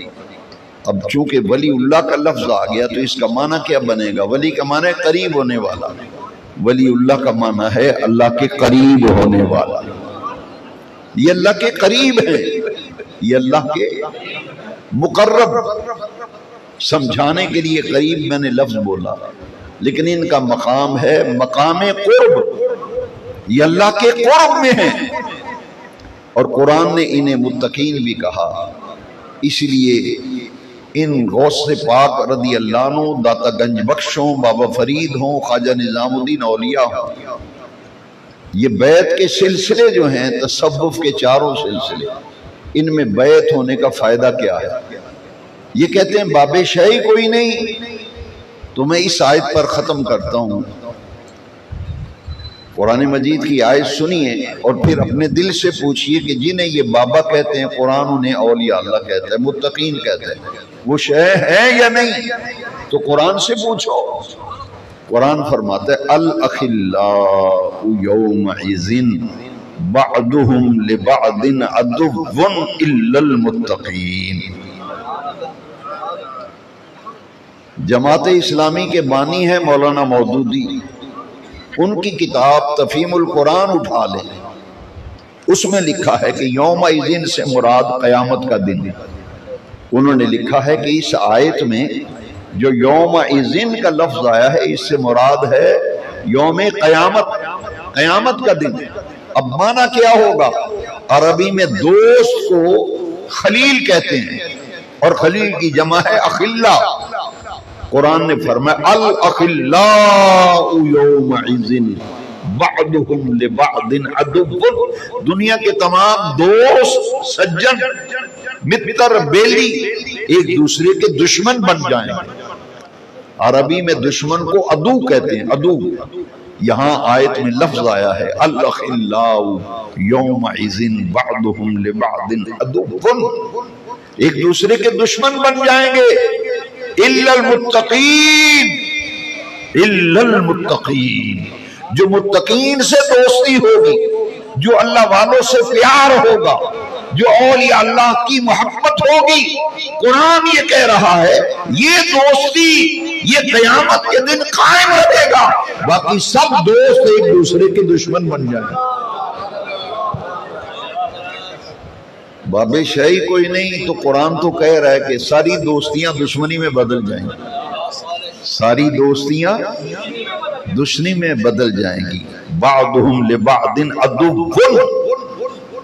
اب چونکہ ولی اللہ کا لفظ آ گیا تو اس کا معنی کیا بنے گا؟ ولی کا معنی ہے قریب ہونے والا، ولی اللہ کا معنی ہے اللہ کے قریب ہونے والا۔ یہ اللہ کے قریب ہے، یہ اللہ کے مقرب، سمجھانے کے لیے قریب میں نے لفظ بولا، لیکن ان کا مقام ہے مقام قرب، یہ اللہ کے قرب میں ہیں، اور قرآن نے انہیں متقین بھی کہا۔ اس لیے ان غوث پاک رضی اللہ عنہ، داتا گنج بخش ہوں، بابا فرید ہوں، خواجہ نظام الدین اولیاء ہوں، یہ بیعت کے سلسلے جو ہیں تصوف کے چاروں سلسلے، ان میں بیعت ہونے کا فائدہ کیا ہے؟ یہ کہتے ہیں باب شیء کوئی نہیں، تو میں اس آیت پر ختم کرتا ہوں۔ قرآن مجید کی آیت سنیے اور پھر اپنے دل سے پوچھئے کہ جنہیں یہ بابا کہتے ہیں قرآن انہیں اولیاء اللہ کہتا ہے، متقین کہتے ہیں، وہ شے ہے یا نہیں؟ تو قرآن سے پوچھو۔ قرآن فرماتا ہے الاخلاء یومئذ بعضهم لبعض عدو الا المتقین۔ جماعت اسلامی کے بانی ہے مولانا مودودی، ان کی کتاب تفہیم القرآن اٹھا لیں، اس میں لکھا ہے کہ یوم اذن سے مراد قیامت کا دن۔ انہوں نے لکھا ہے کہ اس آیت میں جو یوم اذن کا لفظ آیا ہے اس سے مراد ہے یوم قیامت، قیامت کا دن۔ اب معنی کیا ہوگا؟ عربی میں دوست کو خلیل کہتے ہیں، اور خلیل کی جمع ہے اخلا۔ قرآن نے فرمایا الاخلاء یومئذ بعضهم لبعض عدو، دنیا کے تمام دوست، سجن، متر، بیلی ایک دوسرے کے دشمن بن جائیں گے۔ عربی میں دشمن کو عدو کہتے ہیں، عدو۔ یہاں آیت میں لفظ آیا ہے الاخلاء یومئذ بعضهم لبعض عدو، ایک دوسرے کے دشمن بن جائیں گے، الا المتقین، الا المتقین، جو متقین سے دوستی ہوگی، جو اللہ والوں سے پیار ہوگا، جو اولیاء اللہ کی محبت ہوگی۔ قرآن یہ کہہ رہا ہے یہ دوستی یہ قیامت کے دن قائم رہے گا، باقی سب دوست ایک دوسرے کے دشمن بن جائیں گے۔ باب شیء کوئی نہیں، تو قرآن تو کہہ رہا ہے کہ ساری دوستیاں دشمنی میں بدل جائیں گی، ساری دوستیاں دشمنی میں بدل جائیں گی۔ بعضهم لبعض عدو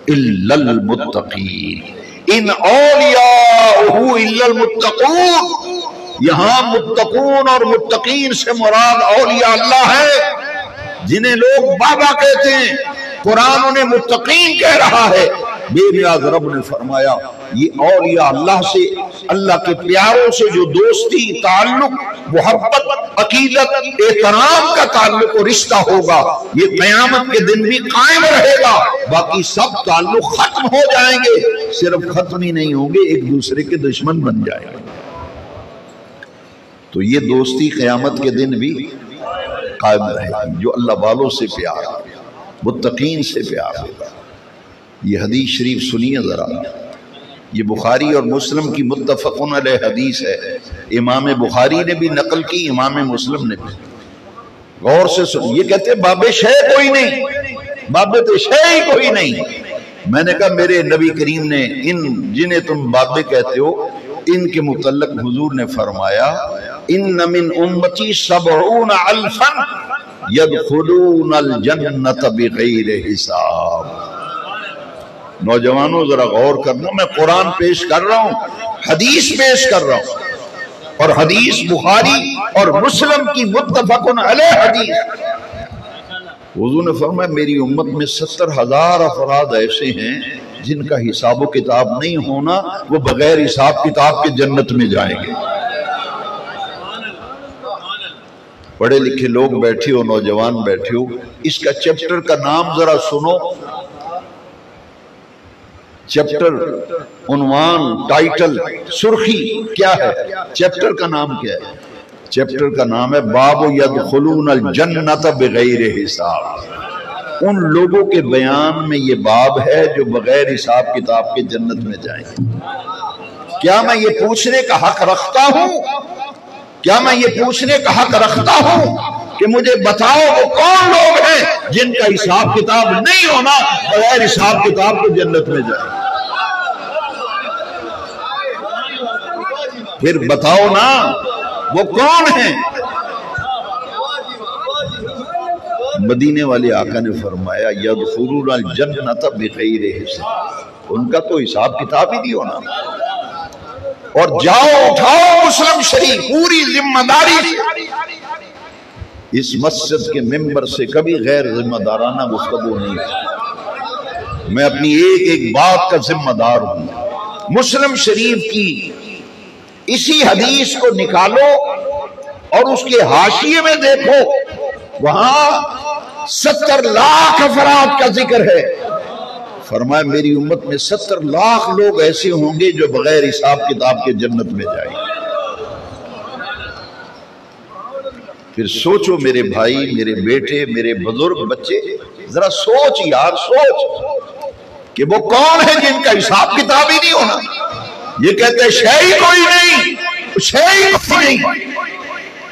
الا المتقین ان اولیاءہ الا المتقون۔ یہاں متقون اور متقین سے مراد اولیاء اللہ ہے، جنہیں لوگ بابا کہتے ہیں، قرآن انہیں متقین کہہ رہا ہے۔ بے نیاز رب نے فرمایا یہ اولیاء اللہ سے، اللہ کے پیاروں سے جو دوستی، تعلق، محبت، عقیدت، احترام کا تعلق و رشتہ ہوگا یہ قیامت کے دن بھی قائم رہے گا۔ باقی سب تعلق ختم ہو جائیں گے، صرف ختم ہی نہیں ہوں گے، ایک دوسرے کے دشمن بن جائیں گے۔ تو یہ دوستی قیامت کے دن بھی قائم رہے گی۔ جو اللہ والوں سے پیار، متقین سے پیار ہوگا۔ یہ حدیث شریف سنیے ذرا، یہ بخاری اور مسلم کی متفقن علیہ حدیث ہے، امام بخاری نے بھی نقل کی، امام مسلم نے بھی۔ غور سے سن، یہ کہتے ہیں باب شے کوئی نہیں، باب شے ہی کوئی نہیں۔ میں نے کہا میرے نبی کریم نے ان جنہیں تم بابے کہتے ہو ان کے متعلق حضور نے فرمایا ان من امتی 70 الفا يدخلون الجنت بغیر حساب۔ نوجوانوں ذرا غور کرنا، میں قرآن پیش کر رہا ہوں، حدیث پیش کر رہا ہوں، اور حدیث بخاری اور مسلم کی متفقن علیہ حدیث۔ حضور نے فرمایا میری امت میں 70,000 افراد ایسے ہیں جن کا حساب و کتاب نہیں ہونا، وہ بغیر حساب کتاب کے جنت میں جائیں گے۔ پڑھے لکھے لوگ بیٹھے ہو، نوجوان بیٹھے ہو، اس کا چیپٹر کا نام ذرا سنو، چیپٹر، عنوان، ٹائٹل، سرخی کیا ہے؟ چیپٹر کا نام کیا ہے؟ چیپٹر کا نام ہے باب یدخلون الجنت بغیر حساب۔ ان لوگوں کے بیان میں یہ باب ہے جو بغیر حساب کتاب کے جنت میں جائیں گے۔ کیا میں یہ پوچھنے کا حق رکھتا ہوں، کیا میں یہ پوچھنے کا حق رکھتا ہوں کہ مجھے بتاؤ وہ کون لوگ ہیں جن کا حساب کتاب نہیں ہونا، بغیر حساب کتاب کے جنت میں جائیں؟ پھر بتاؤ نا وہ کون ہیں؟ مدینے والے آقا نے فرمایا یدخلون الجنت بغیر حساب، ان کا تو حساب کتاب ہی نہیں ہونا۔ اور جاؤ اٹھاؤ مسلم شریف پوری ذمہ داری سے، اس مسجد کے ممبر سے کبھی غیر ذمہ دارانہ گفتگو نہیں ہے، میں اپنی ایک ایک بات کا ذمہ دار ہوں۔ مسلم شریف کی اسی حدیث کو نکالو اور اس کے حاشیے میں دیکھو، وہاں 70 لاکھ افراد کا ذکر ہے۔ فرمایا میری امت میں 70 لاکھ لوگ ایسے ہوں گے جو بغیر حساب کتاب کے جنت میں جائیں گے۔ پھر سوچو میرے بھائی، میرے بیٹے، میرے بزرگ، بچے، ذرا سوچ یار، سوچ کہ وہ کون ہے جن کا حساب کتاب ہی نہیں ہونا۔ یہ کہتے شے ہی کوئی نہیں، شے ہی کوئی نہیں،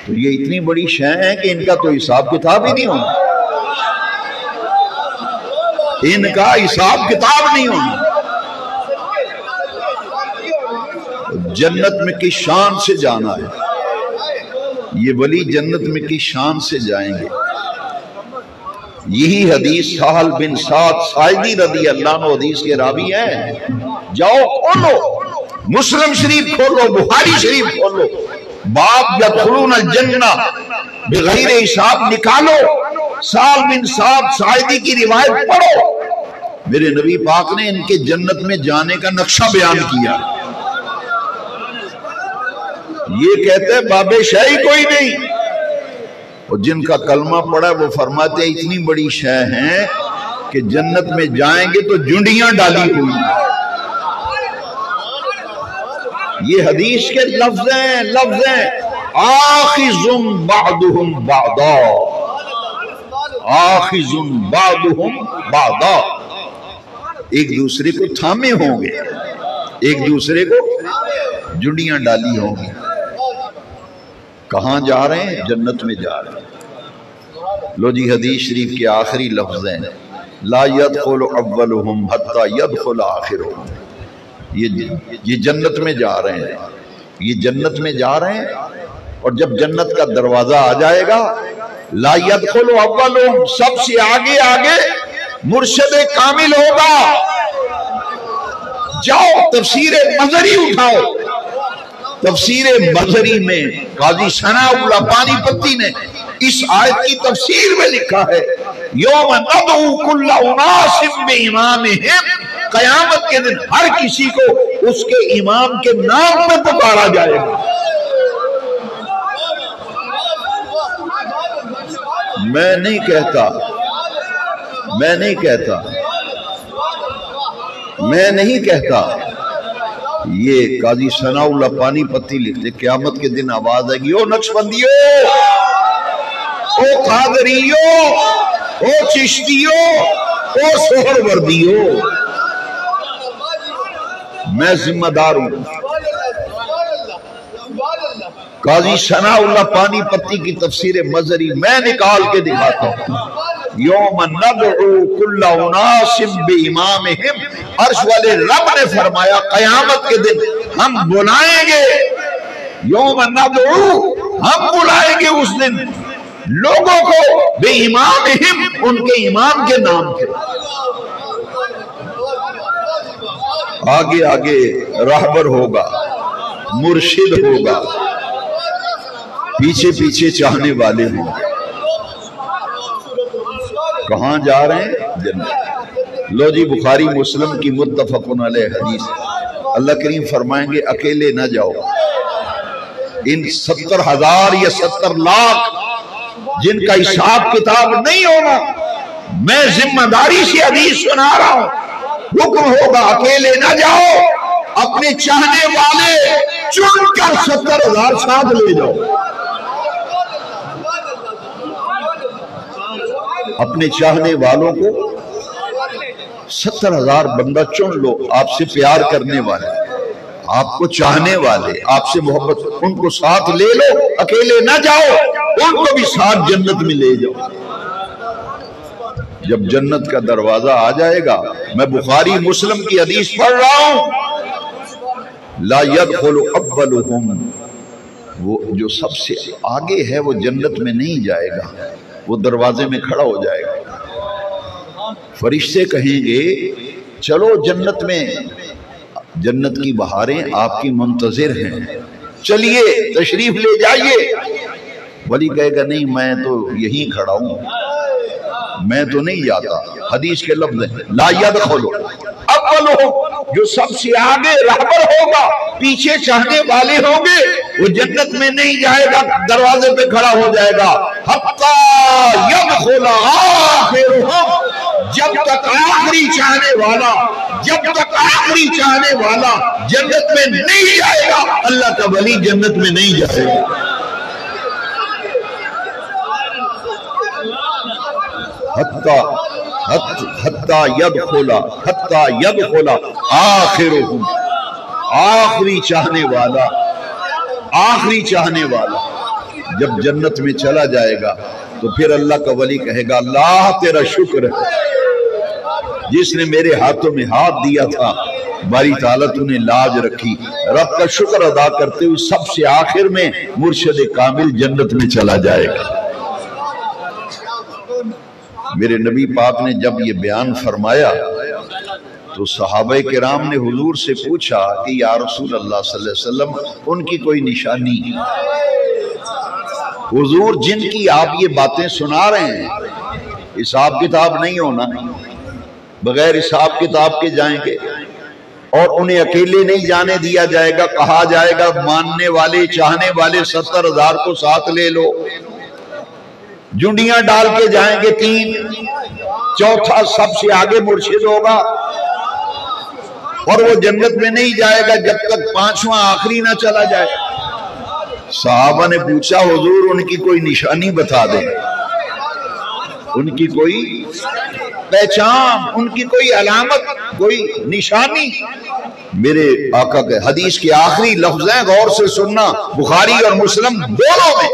تو یہ اتنی بڑی شے ہے کہ ان کا تو حساب کتاب ہی نہیں ہونا، ان کا حساب کتاب نہیں ہونا۔ جنت میں کس شان سے جانا ہے، یہ ولی جنت میں کس شان سے جائیں گے۔ یہی حدیث سہل بن سعد ساعدی رضی اللہ عنہ حدیث کے راوی ہیں۔ جاؤ کھولو، مسلم شریف کھولو، بخاری شریف کھولو، باب یدخلون الجنہ بغیر حساب نکالو، سہل بن سعد ساعدی کی روایت پڑھو۔ میرے نبی پاک نے ان کے جنت میں جانے کا نقشہ بیان کیا۔ یہ کہتے ہیں باب شے ہی کوئی نہیں، اور جن کا کلمہ پڑھا وہ فرماتے ہیں اتنی بڑی شے ہیں کہ جنت میں جائیں گے تو جنڈیاں ڈالی ہوئی ہیں۔ یہ حدیث کے لفظ ہیں آخذ بعضهم بعضا، آخذ بعضهم بعضا، ایک دوسرے کو تھامے ہوں گے، ایک دوسرے کو جنڈیاں ڈالی ہوں گی۔ کہاں جا رہے ہیں؟ جنت میں جا رہے ہیں۔ لو جی حدیث شریف کے آخری لفظ ہیں لا يدخل اولهم حتى يدخل آخرهم۔ یہ جنت میں جا رہے ہیں، یہ جنت میں جا رہے ہیں، اور جب جنت کا دروازہ آ جائے گا لا يدخل اولهم، سب سے آگے آگے مرشد کامل ہوگا۔ جاؤ تفسیر مظہری اٹھاؤ، تفسیر مظہری میں قاضی ثناء اللہ پانی پتی نے اس آیت کی تفسیر میں لکھا ہے یوم ندعو کل اناس بامامہم قیامت کے دن ہر کسی کو اس کے امام کے نام میں پکارا جائے گا۔ میں نہیں کہتا یہ قاضی ثناء اللہ پانی پتی لکھتے قیامت کے دن آواز آئے گی، او نقشبندیو، او قادریو، او چشتیو، او سہر وردیو، میں ذمہ دار ہوں۔ قاضی ثناء اللہ پانی پتی کی تفسیر مظہری میں نکال کے دکھاتا ہوں۔ یوم ندعو کل اناس بامامہم، عرش والے رب نے فرمایا قیامت کے دن ہم بلائیں گے، یوم ندعو، ہم بلائیں گے اس دن لوگوں کو بامامہم، ان کے امام کے نام کے۔ آگے آگے راہبر ہوگا، مرشد ہوگا، پیچھے پیچھے چاہنے والے ہوں۔ کہاں جا رہے ہیں؟ جنت۔ لو جی بخاری مسلم کی متفقن علیہ حدیث، اللہ کریم فرمائیں گے اکیلے نہ جاؤ، ان 70,000 یا 70 لاکھ جن کا حساب کتاب نہیں ہونا، میں ذمہ داری سے حدیث سنا رہا ہوں، حکم ہوگا اکیلے نہ جاؤ، اپنے چاہنے والے چن کر 70,000 ساتھ لے جاؤ۔ اپنے چاہنے والوں کو 70,000 بندہ چن لو، آپ سے پیار کرنے والے، آپ کو چاہنے والے، آپ سے محبت، ان کو ساتھ لے لو، اکیلے نہ جاؤ، ان کو بھی ساتھ جنت میں لے جاؤ۔ جب جنت کا دروازہ آ جائے گا، میں بخاری مسلم کی حدیث پڑھ رہا ہوں، لا يدخل اولهم، وہ جو سب سے آگے ہے وہ جنت میں نہیں جائے گا، وہ دروازے میں کھڑا ہو جائے گا۔ فرشتے کہیں گے چلو جنت میں، جنت کی بہاریں آپ کی منتظر ہیں، چلیے تشریف لے جائیے۔ ولی کہے گا نہیں میں تو یہیں کھڑا ہوں، میں تو نہیں جاتا۔ حدیث کے لفظ ہیں لا يدخل اولهم، جو سب سے آگے رہبر ہوگا، پیچھے چاہنے والے ہوں گے، وہ جنت میں نہیں جائے گا، دروازے پہ کھڑا ہو جائے گا۔ حتی يدخل آخرهم، جب تک آخری چاہنے والا، جب تک آخری چاہنے والا جنت میں نہیں جائے گا، اللہ کا ولی جنت میں نہیں جائے گا۔ حتی يدخل آخرهم، آخری چاہنے والا، آخری چاہنے والا جب جنت میں چلا جائے گا تو پھر اللہ کا ولی کہے گا اللہ تیرا شکر ہے، جس نے میرے ہاتھوں میں ہاتھ دیا تھا، باری تعالیٰ تو نے لاج رکھی۔ رب کا شکر ادا کرتے ہوئے سب سے آخر میں مرشد کامل جنت میں چلا جائے گا۔ میرے نبی پاک نے جب یہ بیان فرمایا تو صحابہ کرام نے حضور سے پوچھا کہ یا رسول اللہ صلی اللہ علیہ وسلم ان کی کوئی نشانی؟ حضور جن کی آپ یہ باتیں سنا رہے ہیں حساب کتاب نہیں ہونا، بغیر حساب کتاب کے جائیں گے، اور انہیں اکیلے نہیں جانے دیا جائے گا، کہا جائے گا ماننے والے چاہنے والے 70,000 کو ساتھ لے لو، جنڈیاں ڈال کے جائیں گے 3، چوتھا سب سے آگے مرشد ہوگا، اور وہ جنت میں نہیں جائے گا جب تک 5واں آخری نہ چلا جائے۔ صحابہ نے پوچھا حضور ان کی کوئی نشانی بتا دیں، ان کی کوئی پہچان، ان کی کوئی علامت، کوئی نشانی؟ میرے آقا کے حدیث کے آخری لفظ ہیں، غور سے سننا، بخاری اور مسلم دونوں میں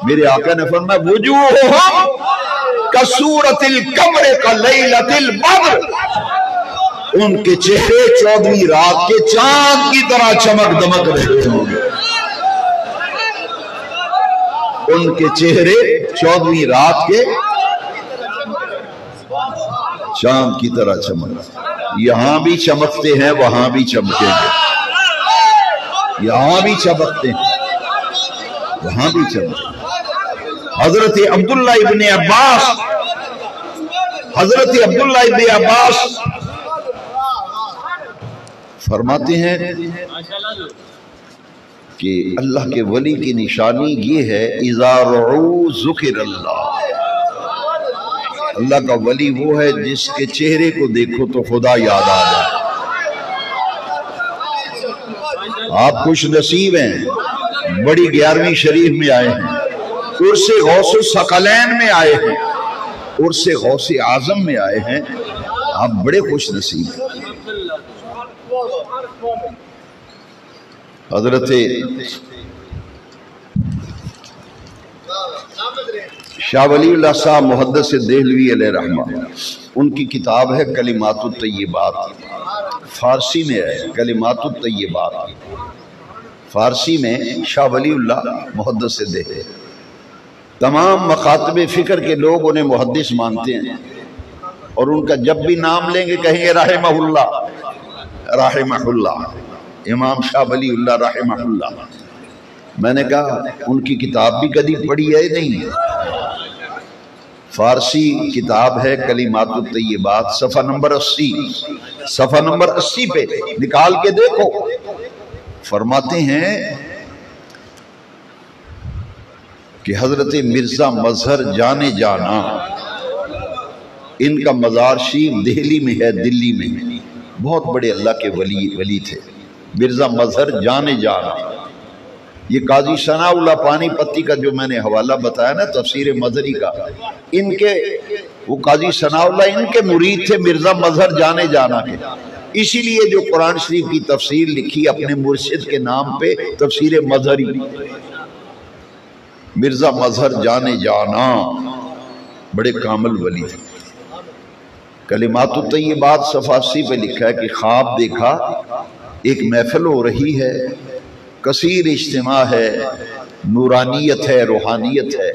میرے آقا نے فرمایا وجوہہم کصورت القمر کلیلۃ البدر، ان کے چہرے 14ویں رات کے چاند کی طرح چمک دمک رہے ہوں گے، ان کے چہرے 14ویں رات کے چاند کی طرح چمک، یہاں بھی چمکتے ہیں وہاں بھی چمکیں گے، یہاں بھی چمکتے ہیں وہاں بھی چمکتے ہیں۔ حضرت عبداللہ ابن عباس فرماتے ہیں کہ اللہ کے ولی کی نشانی یہ ہے اذا رعو ذکر اللہ، اللہ کا ولی وہ ہے جس کے چہرے کو دیکھو تو خدا یاد آ جائے۔ آپ خوش نصیب ہیں، بڑی 11ویں شریف میں آئے ہیں، عرس غوث الثقلین میں آئے ہیں، عرس غوث اعظم میں آئے ہیں، آپ بڑے خوش نصیب ہیں۔ حضرت شاہ ولی اللہ صاحب محدث دہلوی علیہ رحمہ، ان کی کتاب ہے کلمات الطیبات، فارسی میں ہے کلمات الطیبات، فارسی میں شاہ ولی اللہ محدث دہلوی۔ تمام مکاتب فکر کے لوگ انہیں محدث مانتے ہیں، اور ان کا جب بھی نام لیں گے کہیں گے رحمہ اللہ رحمہ اللہ، امام شاہ ولی اللہ رحمہ اللہ۔ میں نے کہا ان کی کتاب بھی کبھی پڑھی ہے نہیں؟ فارسی کتاب ہے کلمات الطیبات، صفحہ نمبر 80 پہ نکال کے دیکھو۔ فرماتے ہیں کہ حضرت مرزا مظہر جانے جانا، ان کا مزار شریف دہلی میں ہے، دلی میں، بہت بڑے اللہ کے ولی تھے مرزا مظہر جانے جانا۔ یہ قاضی ثناء اللہ پانی پتی کا جو میں نے حوالہ بتایا نا تفسیر مظہری کا، ان کے وہ قاضی ثناء اللہ ان کے مرید تھے مرزا مظہر جانے جانا کے، اسی لیے جو قرآن شریف کی تفسیر لکھی اپنے مرشد کے نام پہ تفسیر مظہری، مرزا مظہر جانے جانا، بڑے کامل ولی تھے۔ کلمات الطیبات صفحہ 80 پہ لکھا ہے کہ خواب دیکھا ایک محفل ہو رہی ہے، کثیر اجتماع ہے، نورانیت ہے، روحانیت ہے،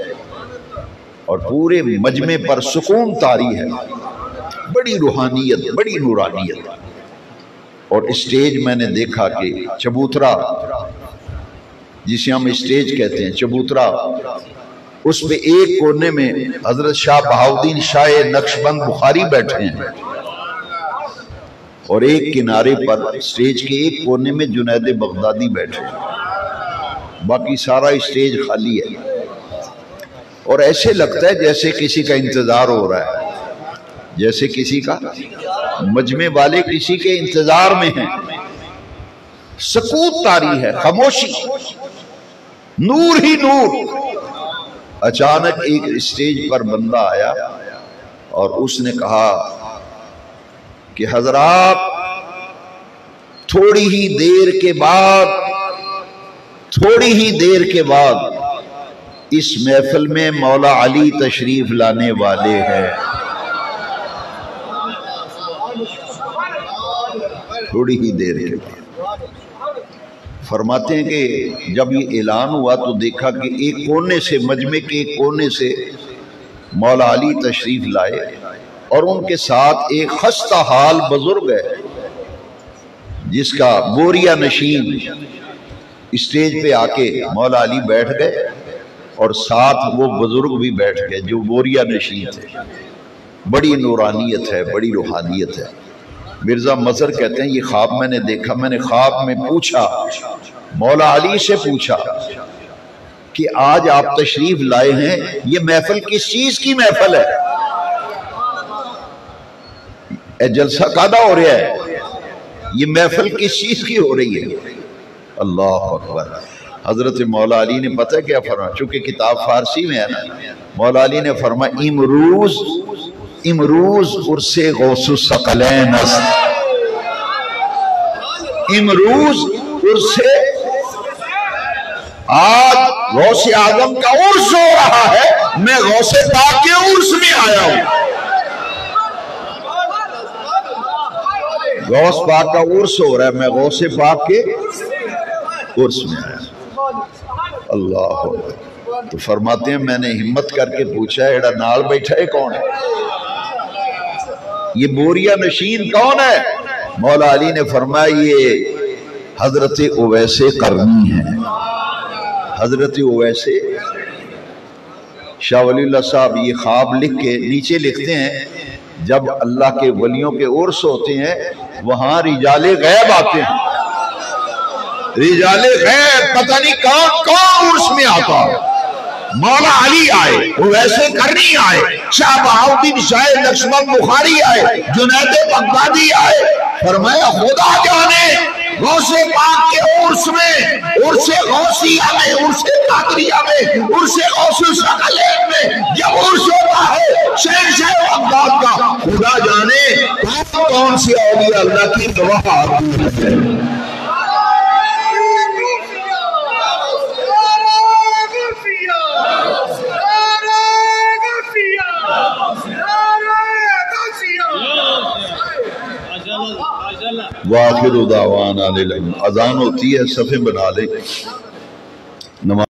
اور پورے مجمع پر سکون طاری ہے، بڑی روحانیت، بڑی نورانیت۔ اور اسٹیج میں نے دیکھا کہ چبوترا، جسے ہم اسٹیج کہتے ہیں چبوترا، اس پہ ایک کونے میں حضرت شاہ بہاؤدین شاہ نقشبند بخاری بیٹھے ہیں، اور ایک کنارے پر اسٹیج کے ایک کونے میں جنید بغدادی بیٹھے ہیں، باقی سارا اسٹیج خالی ہے، اور ایسے لگتا ہے جیسے کسی کا انتظار ہو رہا ہے، جیسے کسی کا، مجمع والے کسی کے انتظار میں ہیں، سکوت طاری ہے، خاموشی، نور ہی نور۔ اچانک ایک اسٹیج پر بندہ آیا اور اس نے کہا کہ حضرات تھوڑی ہی دیر کے بعد اس محفل میں مولا علی تشریف لانے والے ہیں۔ تھوڑی ہی دیر کے بعد فرماتے ہیں کہ جب یہ اعلان ہوا تو دیکھا کہ ایک کونے سے، مجمع کے ایک کونے سے مولا علی تشریف لائے، اور ان کے ساتھ ایک خستہ حال بزرگ ہے جس کا بوریا نشین، اسٹیج پہ آ کے مولا علی بیٹھ گئے اور ساتھ وہ بزرگ بھی بیٹھ گئے جو بوریا نشین تھے۔ بڑی نورانیت ہے، بڑی روحانیت ہے۔ مرزا مظہر کہتے ہیں یہ خواب میں نے دیکھا، میں نے خواب میں پوچھا، مولا علی سے پوچھا کہ آج آپ تشریف لائے ہیں، یہ محفل کس چیز کی محفل ہے؟ اے جلسہ قادہ ہو رہا ہے، یہ محفل کس چیز کی ہو رہی ہے؟ اللہ اکبر۔ حضرت مولا علی نے پتہ کیا فرمایا، چونکہ کتاب فارسی میں ہے نا، مولا علی نے فرمایا امروز عرس غوث الثقلین است، امروز عرس، آج غوث اعظم کا عرس ہو رہا ہے، میں غوث پاک کے عرس میں آیا ہوں۔ غوث پاک کا عرس ہو رہا ہے، میں غوث پاک کے عرس میں آیا ہوں۔ اللہ اکبر۔ تو فرماتے ہیں میں نے ہمت کر کے پوچھا ایڑا نال بیٹھا ہے کون ہے؟ یہ بوریا نشین کون ہے؟ مولا علی نے فرمایا یہ حضرت اویس قرنی ہے۔ حضرت اویس، شاہ ولی اللہ صاحب یہ خواب لکھ کے نیچے لکھتے ہیں جب اللہ کے ولیوں کے عرس ہوتے ہیں وہاں رجال غیب آتے ہیں، رجال غیب پتہ نہیں کون کون عرس میں آتا، مولا علی آئے، ویسے کرنی آئے، شاہ بہاؤدین شاہ لکشمن بخاری آئے، جنید بغدادی آئے، فرمایا خدا جانے غوث پاک کے عرس میں، عرس غوثیہ میں، عرس قادریہ میں، عرس غوث الثقلین میں جب عرس ہوتا ہے شہنشاہ بغداد کا، خدا جانے کون کون سی اولیاء اللہ کی گواہ آتی ہے۔ وآخر دعوانا اذان ہوتی ہے، صفیں بنا لیں۔